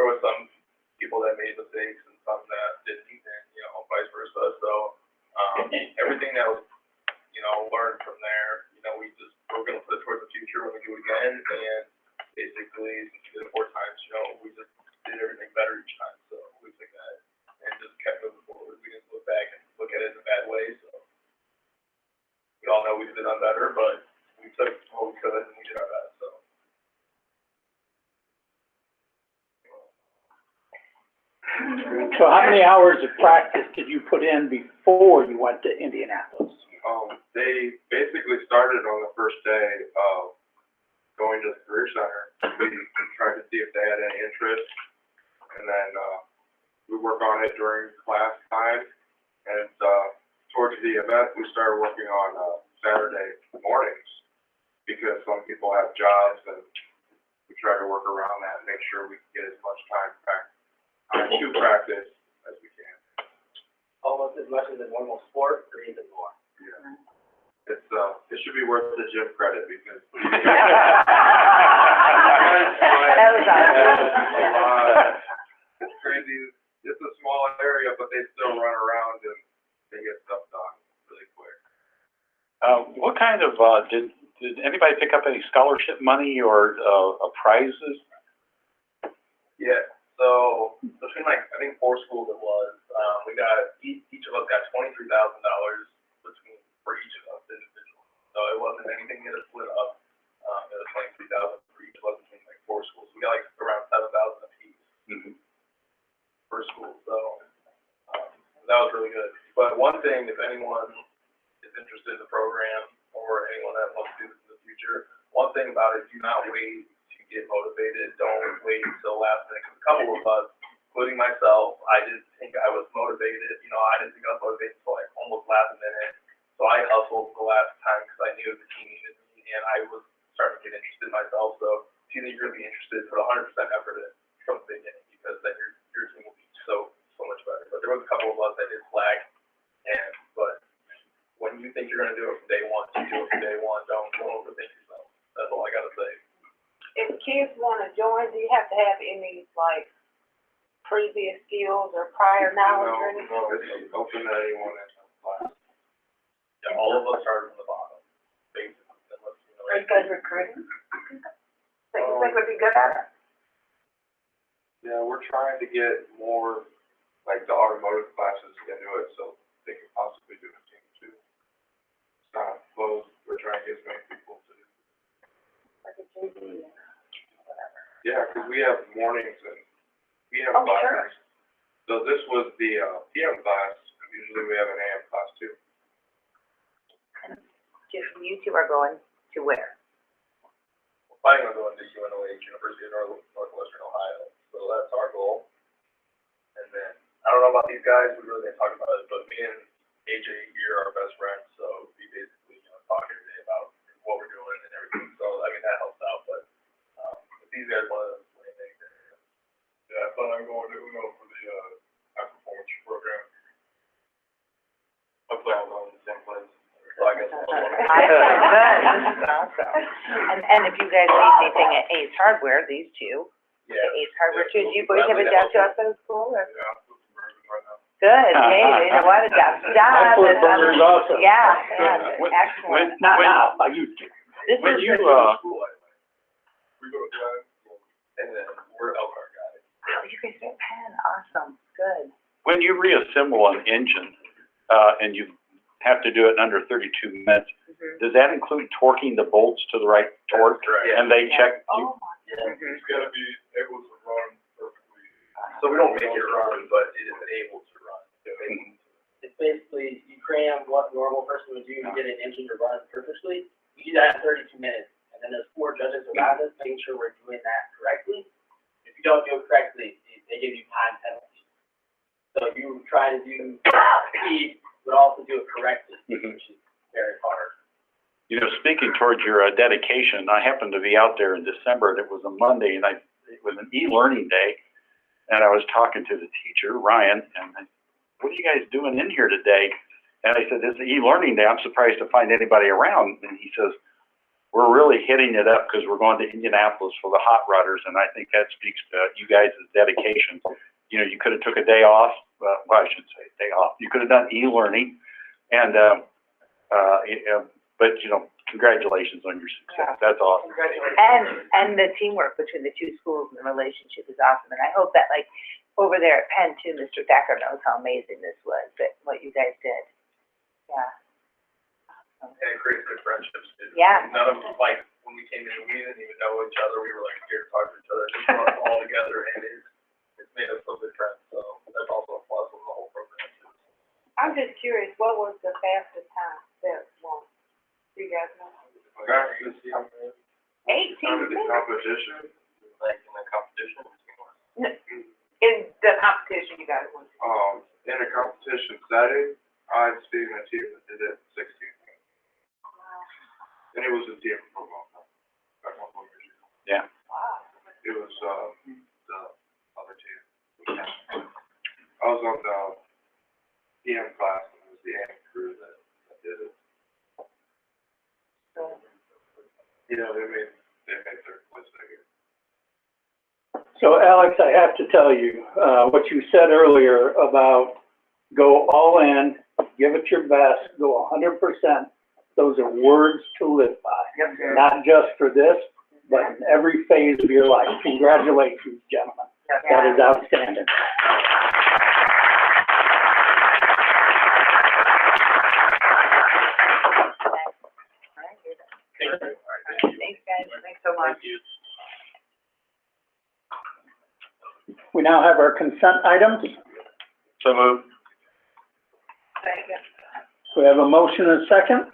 there was some people that made mistakes and some that didn't, and, vice versa, so, everything that was, learned from there, we're gonna put it towards the future when we do it again, and basically, since we did it 4 times, we just did everything better each time, so we took that and just kept moving forward. We didn't look back and look at it in a bad way, so we all know we could have done better, but we took what we could and we did our best, so. So how many hours of practice did you put in before you went to Indianapolis? They basically started on the first day of going to the Career Center. We tried to see if they had any interest, and then we work on it during class time. And towards the event, we started working on Saturday mornings because some people have jobs, and we try to work around that and make sure we can get as much time to practice as we can. Almost as much as a normal sport, or even more. Yeah. It should be worth the gym credit because. That was awesome. It's crazy. It's a small area, but they still run around and they get stuff done really quick. What kind of, did anybody pick up any scholarship money or prizes? Yeah, so between I think 4 schools it was, we got, each of us got $23,000 for each of us individually. So it wasn't anything that was split up. It was 23,000 for each of us between 4 schools. We got around 7,000 apiece per school. So that was really good. But one thing, if anyone is interested in the program or anyone that wants to do this in the future, one thing about it, do not wait to get motivated. Don't wait until last minute. 'Cause a couple of us, including myself, I didn't think I was motivated. I didn't think I was motivated until almost last minute. So I hustled the last time because I knew the team needed me, and I was starting to get interested in myself. So if you think you're going to be interested, put 100% effort in from the beginning, because then your team will be so much better. But there was a couple of us that did slack, but when you think you're going to do it from day one, you do it from day one. Don't overthink yourself. That's all I got to say. If kids want to join, do you have to have any, previous skills or prior knowledge or anything? No, it's open to anyone in the class. Yeah, all of us started from the bottom, basically. Are you guys recruiting? So you think would be good at it? Yeah, we're trying to get more, the automotive classes into it, so they could possibly do a team too. It's not closed, we're trying to get as many people to do it. Like a JV or whatever. Yeah, because we have mornings and PM Oh, classes. sure. So this was the PM class, usually we have an AM class too. Just, you two are going to where? We're planning on going to UNOH, University of Northwestern Ohio, so that's our goal. And then, I don't know about these guys, we really didn't talk about it, but me and AJ here are best friends, so we basically, talk every day about what we're doing and everything, so, that helps out, but, if these guys want to, what do you think? Yeah, I thought I'm going to UNO for the, This is awesome. And if you guys need anything at Ace Hardware, these two, Yeah. Ace Hardware too, do you boys have a job to outside of school or? Yeah, I'm supposed to work right now. Good, hey, you know what, a job's a job. Flip burger's awesome. Yeah, excellent. Not now, I used to. This When is you, the- We go to Glen, and then we're Elkhart guys. Oh, you guys are at Penn, awesome, good. when you reassemble an engine, and you have to do it in under 32 minutes, Mhm. does that include torquing the bolts to the right torque? Correct. And they check you? Oh, Yeah, Mhm. it's gotta be able to run perfectly. So we don't make it run, but it is able to run. It's basically, you cram what a normal person would do to get an engine to run perfectly. You do that in 32 minutes, and then there's 4 judges around us making sure we're doing that correctly. If you don't do it correctly, they give you time penalties. So you try to do speed, but also do it correctly, which is very hard. You know, speaking towards your dedication, I happened to be out there in December, and it was a Monday, and it was an e-learning day, and I was talking to the teacher, Ryan, and I said, what are you guys doing in here today? And I said, it's an e-learning day, I'm surprised to find anybody around. And he says, we're really hitting it up because we're going to Indianapolis for the hot rodders, and I think that speaks to you guys' dedication. You know, you could have took a day off, well, I shouldn't say day off, you could have done e-learning, and, but, you know, congratulations on your success, that's awesome. And the teamwork between the two schools and the relationship is awesome, and I hope that, like, over there at Penn too, Mr. Thacker knows how amazing this was, that what you guys did. Yeah. Awesome. And it creates good friendships too. Yeah. None of them, like, when we came in, we didn't even know each other, we were like scared to talk to each other, just brought us all together, and it's made us so good friends, so that's also a plus of the whole program too. I'm just curious, what was the fastest time that won? Do you guys know? 18 minutes. competition, like in the competition, In the competition you guys won. in a competition setting, I've seen a team that did it 16 minutes. And it was a team from back one years ago. Yeah. Wow. It was, the other team. I was on the EM class, and it was the AM crew that did it. You know, they made third place that year. So Alex, I have to tell you, what you said earlier about go all in, give it your best, go 100%, those are words to live by. Yep, sir. Not just for this, but in every phase of your life. Congratulations, gentlemen. That is outstanding. Thanks, guys, thanks so much. We now have our consent items. So moved. We have a motion and a second.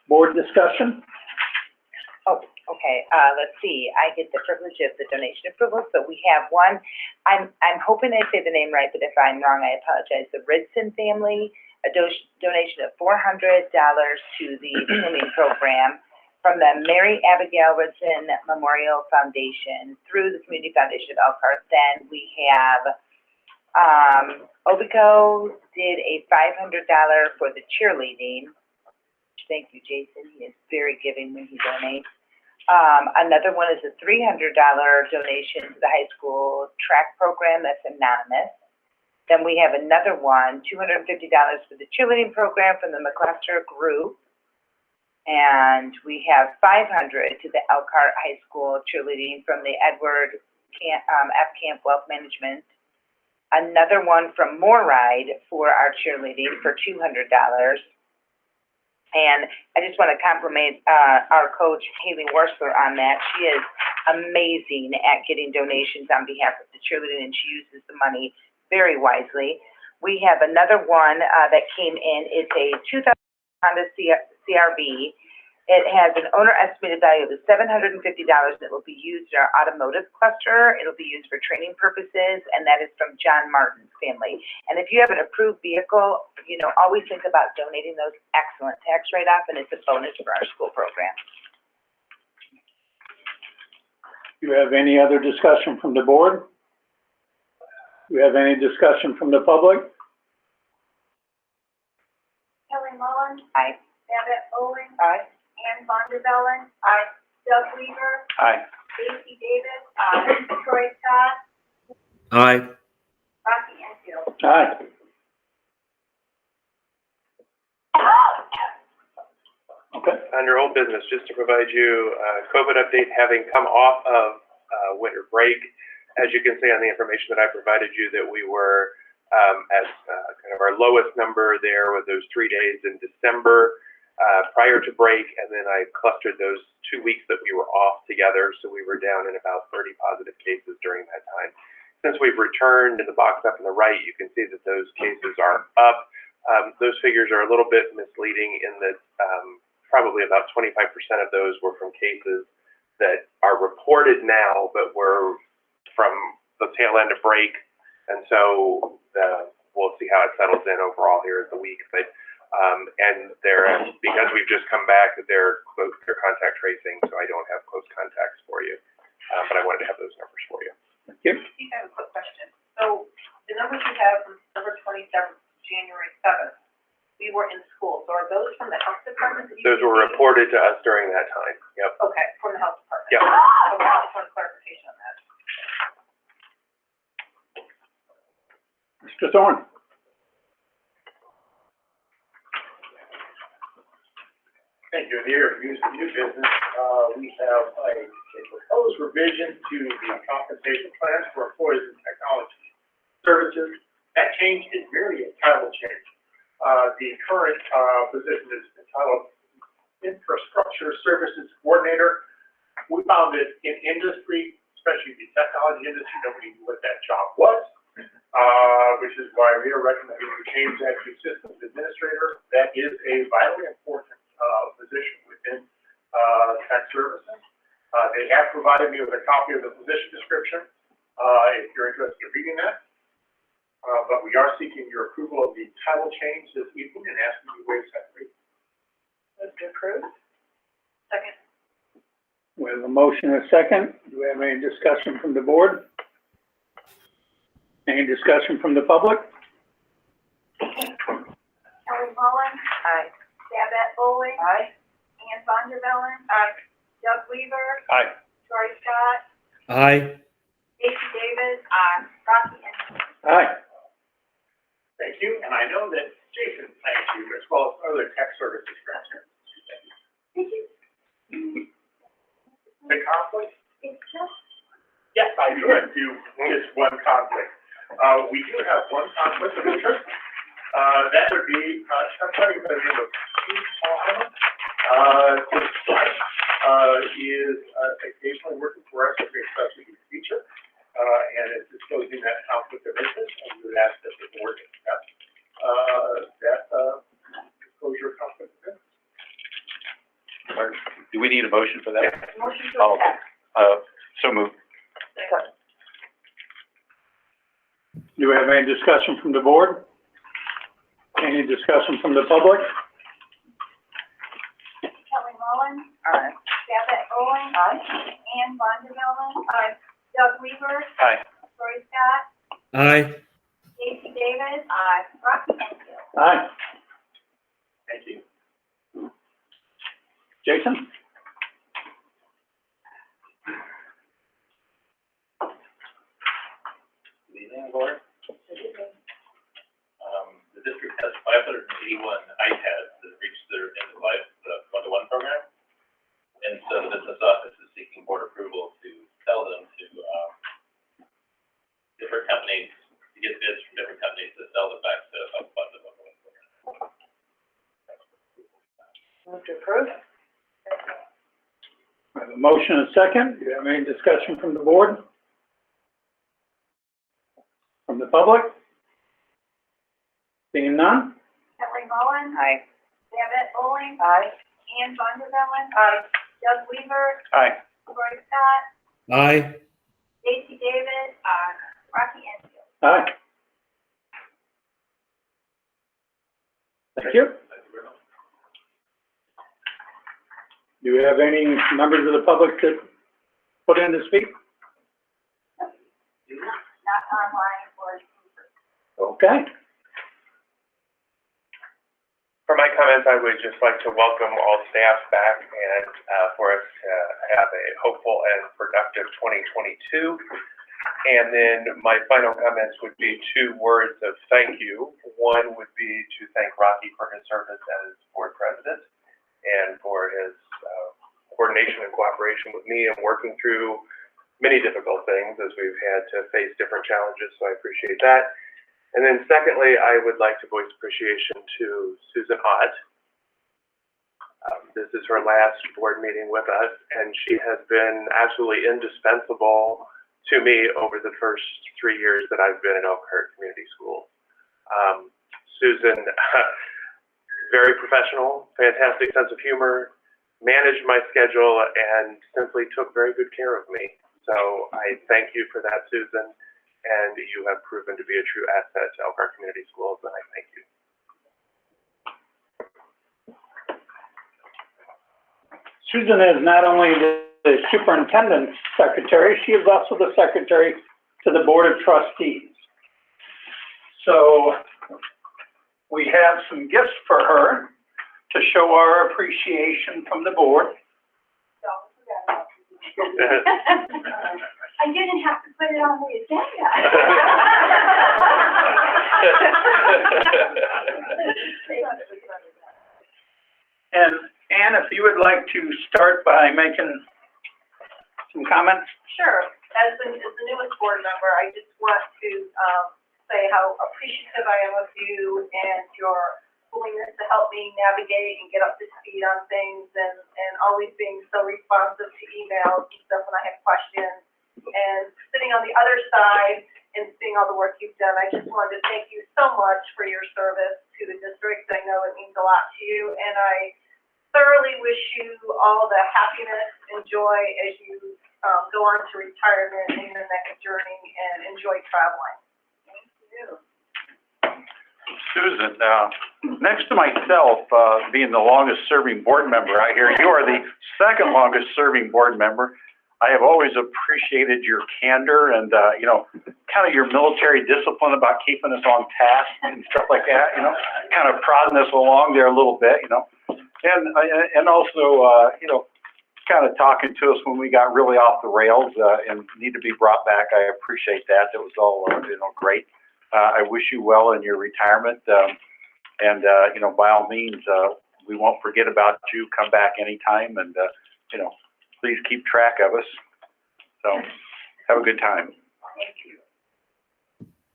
Board discussion. Oh, okay, let's see, I get the privilege of the donation approval, so we have one, I'm hoping I say the name right, but if I'm wrong, I apologize. The Ridson family, a donation of $400 to the swimming program from the Mary Abigail Ridson Memorial Foundation through the Community Foundation of Elkhart. Then we have, Obico did a $500 for the cheerleading. Thank you, Jason. He is very giving when he donates. Another one is a $300 donation to the high school track program that's anonymous. Then we have another one, $250 for the cheerleading program from the McCluster group. And we have $500 to the Elkhart High School cheerleading from the Edward F. Camp Wealth Management. Another one from More Ride for our cheerleading for $200. And I just want to compliment our coach, Haley Worsler, on that. She is amazing at getting donations on behalf of the cheerleading, and she uses the money very wisely. We have another one that came in. It's a 2000 Honda CRV. It has an owner estimated value of $750, and it will be used in our automotive cluster. It'll be used for training purposes, and that is from John Martin's family. And if you have an approved vehicle, you know, always think about donating those. Excellent tax write-off, and it's a bonus for our school program. Do you have any other discussion from the board? Do you have any discussion from the public? Kelly Mullen, Aye. Babbitt, Ann Vondervellen. Aye. Doug Weaver. Aye. Stacy Davis. Aye. Troy Scott. Aye. Rocky Enfield. Aye. Okay. Under old business, just to provide you a COVID update, having come off of winter break, as you can see on the information that I provided you, that we were at kind of our lowest number there with those 3 days in December prior to break, and then I clustered those 2 weeks that we were off together, so we were down in about 30 positive cases during that time. Since we've returned, in the box up on the right, you can see that those cases are up. Those figures are a little bit misleading in that probably about 25% of those were from cases that are reported now, but were from the tail end of break. And so we'll see how it settles in overall here as the week. But and they're, because we've just come back, they're contact tracing, so I don't have close contacts for you. But I wanted to have those numbers for you. Thank you. I have a quick question. So the numbers you have from December 27th, January 7th, we were in school. So are those from the health department? that you Those were received? reported to us during that time. Yep. Okay, from the health department. Yeah. Okay, I just want clarification on that. Mr. Thorne? Thank you. Here, new business, we have a proposed revision to the compensation plans for employees in technology services. That change is merely a title change. The current position is entitled Infrastructure Services Coordinator. We found that in industry, especially the technology industry, nobody knew what that job was, which is why we are recommending to change that to Systems Administrator. That is a vitally important position within tech services. They have provided me with a copy of the position description, if you're interested in reading that. But we are seeking your approval of the title change this evening and asking you to waive second reading. Move to approve. Second. We have a motion and a second. Do we have any discussion from the board? Any discussion from the public? Kelly Mullen. Aye. Babette Bowling. Aye. Ann Vondervellen. Aye. Doug Weaver. Aye. Troy Scott. Aye. Stacy Davis. Aye. Rocky Enfield. Aye. Thank you, and I know that Jason thanks you, as well as other tech services reps here. Thank you. The conflict? It's just, Yes, I do just one conflict. We do have one conflict of interest. That would be, somebody by the name of Steve Palmer. His wife, is occasionally working for us as a substitute teacher, and is disclosing that conflict of interest, and we would ask that the board accept, that, disclosure of conflict of interest. Do we need a motion for that? Motion to Oh, accept. so moved. Second. Do we have any discussion from the board? Any discussion from the public? Kelly Mullen. Aye. Babette Bowling. Aye. Ann Vondervellen. Aye. Doug Weaver. Aye. Troy Scott. Aye. Stacy Davis. Aye. Rocky Enfield. Aye. Thank you. Jason? Good evening, board. The district has 581 iPads that reached their end of life, the one-to-one program. And so the business office is seeking board approval to sell them to, different companies, to get bids from different companies to sell them back to fund the one-to-one program. Move to approve. We have a motion and a second. Do you have any discussion from the board? From the public? Seeing none? Kelly Mullen. Aye. Babette Bowling. Aye. Ann Vondervellen. Aye. Doug Weaver. Aye. Troy Scott. Aye. Stacy Davis. Aye. Rocky Enfield. Aye. Thank you. Thank you very much. Do we have any members of the public that put in to speak? Not online or. Okay. For my comments, I would just like to welcome all staff back and for us to have a hopeful and productive 2022. And then my final comments would be 2 words of thank you. One would be to thank Rocky for his service as board president and for his coordination and cooperation with me and working through many difficult things as we've had to face different challenges, so I appreciate that. And then secondly, I would like to voice appreciation to Susan Ott. This is her last board meeting with us, and she has been absolutely indispensable to me over the first 3 years that I've been in Elkhart Community Schools. Susan, very professional, fantastic sense of humor, managed my schedule, and simply took very good care of me. So I thank you for that, Susan, and you have proven to be a true asset to Elkhart Community Schools, and I thank you. Susan is not only the superintendent's secretary, she is also the secretary to the Board of Trustees. So we have some gifts for her to show our appreciation from the board. I didn't have to put it on the agenda. And Ann, if you would like to start by making some comments. Sure. As the newest board member, I just want to say how appreciative I am of you and your willingness to help me navigate and get up to speed on things, and always being so responsive to emails and stuff when I have questions. And sitting on the other side and seeing all the work you've done, I just wanted to thank you so much for your service to the district. I know it means a lot to you, and I thoroughly wish you all the happiness and joy as you go on to retirement in your next journey, and enjoy traveling. Thank you. Susan, next to myself, being the longest serving board member out here, you are the second longest serving board member. I have always appreciated your candor and, kind of your military discipline about keeping us on task and stuff like that, kind of prodding us along there a little bit, and also, kind of talking to us when we got really off the rails, and need to be brought back. I appreciate that. That was all, great. I wish you well in your retirement, and by all means, we won't forget about you. Come back anytime, and, please keep track of us. So, have a good time. Thank you.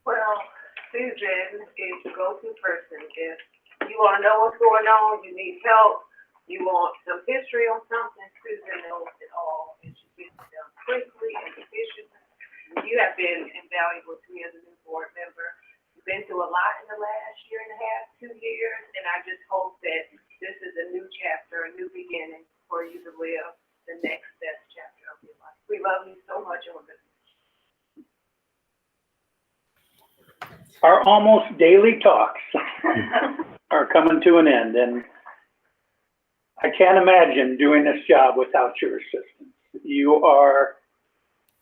Well, Susan is the go-to person. If you want to know what's going on, you need help, you want some history on something, Susan knows it all, and she gets it done quickly and efficiently. You have been invaluable to me as a new board member. You've been through a lot in the last year and a half, 2 years, and I just hope that this is a new chapter, a new beginning for you to live the next best chapter of your life. We love you so much, and we're Our almost daily talks are coming to an end, and I can't imagine doing this job without your assistance. You are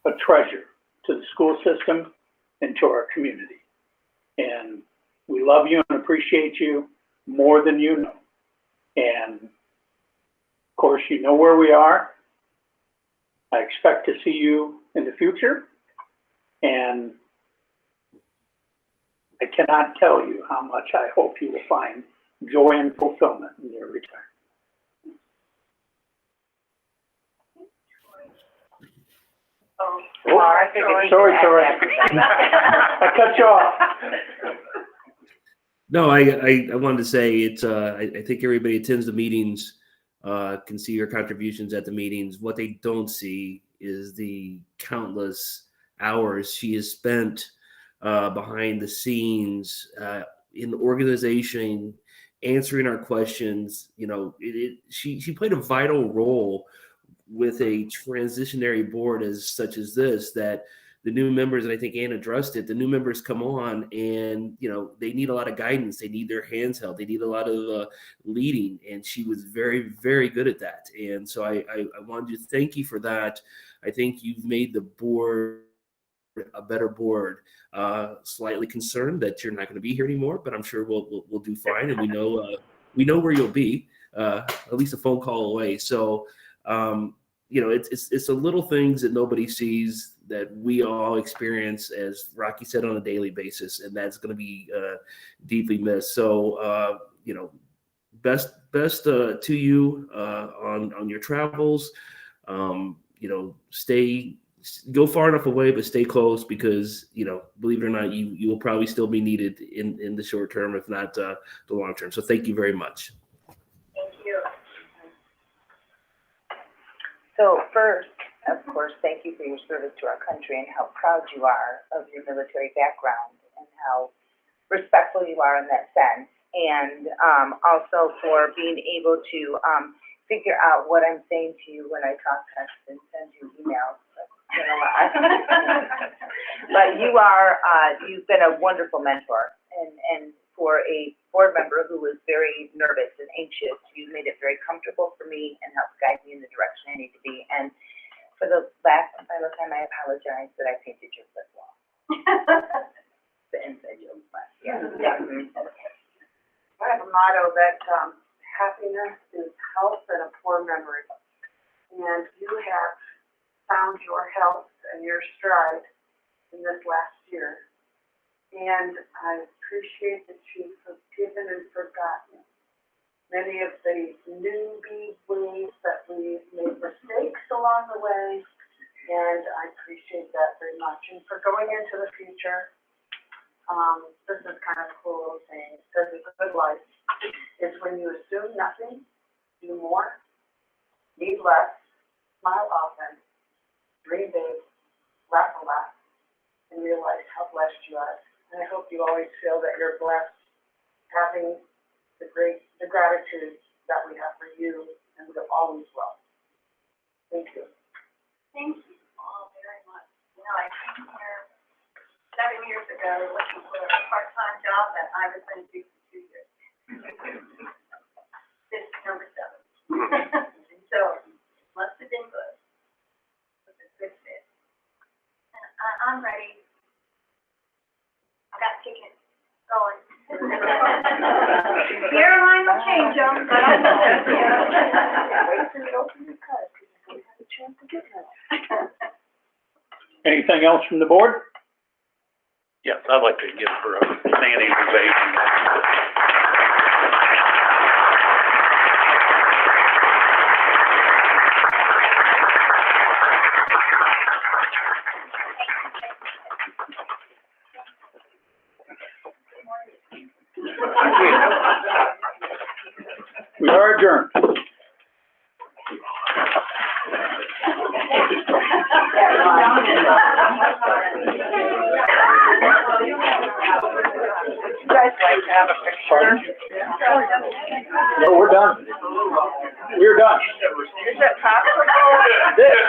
a treasure to the school system and to our community. And we love you and appreciate you more than you know. And of course, you know where we are. I expect to see you in the future. And I cannot tell you how much I hope you will find joy and fulfillment in your retirement. Sorry. I cut you off. No, I wanted to say it's, I think everybody attends the meetings, can see your contributions at the meetings. What they don't see is the countless hours she has spent behind the scenes in the organization, answering our questions. She played a vital role with a transitionary board such as this, that the new members, and I think Ann addressed it, the new members come on and, they need a lot of guidance. They need their hands held. They need a lot of leading. And she was very, very good at that. And so I wanted to thank you for that. I think you've made the board a better board. Slightly concerned that you're not going to be here anymore, but I'm sure we'll do fine. And we know we know where you'll be, at least a phone call away. So, it's the little things that nobody sees that we all experience, as Rocky said, on a daily basis, and that's going to be deeply missed. So, best to you on your travels. Go far enough away, but stay close, because believe it or not, you will probably still be needed in the short term, if not the long term. So thank you very much. Thank you. So first, of course, thank you for your service to our country and how proud you are of your military background and how respectful you are in that sense. And also for being able to figure out what I'm saying to you when I talk text and send you emails. But you've been a wonderful mentor, and for a board member who was very nervous and anxious, you made it very comfortable for me and helped guide me in the direction I need to be. And for the last and final time, I apologize that I painted your flip wall. The inside joke, but yeah. I have a motto that, happiness is health and a poor memory. And you have found your health and your stride in this last year. And I appreciate that you've forgiven and forgotten many of the newbie ways that we've made mistakes along the way. And I appreciate that very much. And for going into the future, this is kind of a cool little thing. It says a good life is when you assume nothing, do more, need less, smile often, dream big, laugh a lot, and realize how blessed you are. And I hope you always feel that you're blessed, having the gratitude that we have for you, and we're always well. Thank you. Thank you all very much. I came here 7 years ago looking for a part-time job that I was going to do for 2 years. This is number 7. So, must have been good. It was a good fit. And I'm ready. I got tickets going. The airline will change them, but I know. Wait till you open your card, because you have a chance to get one. Anything else from the board? Yes, I'd like to give her a standing ovation. We are adjourned. You guys like to have a picture? No, we're done. We're done. Is it possible? This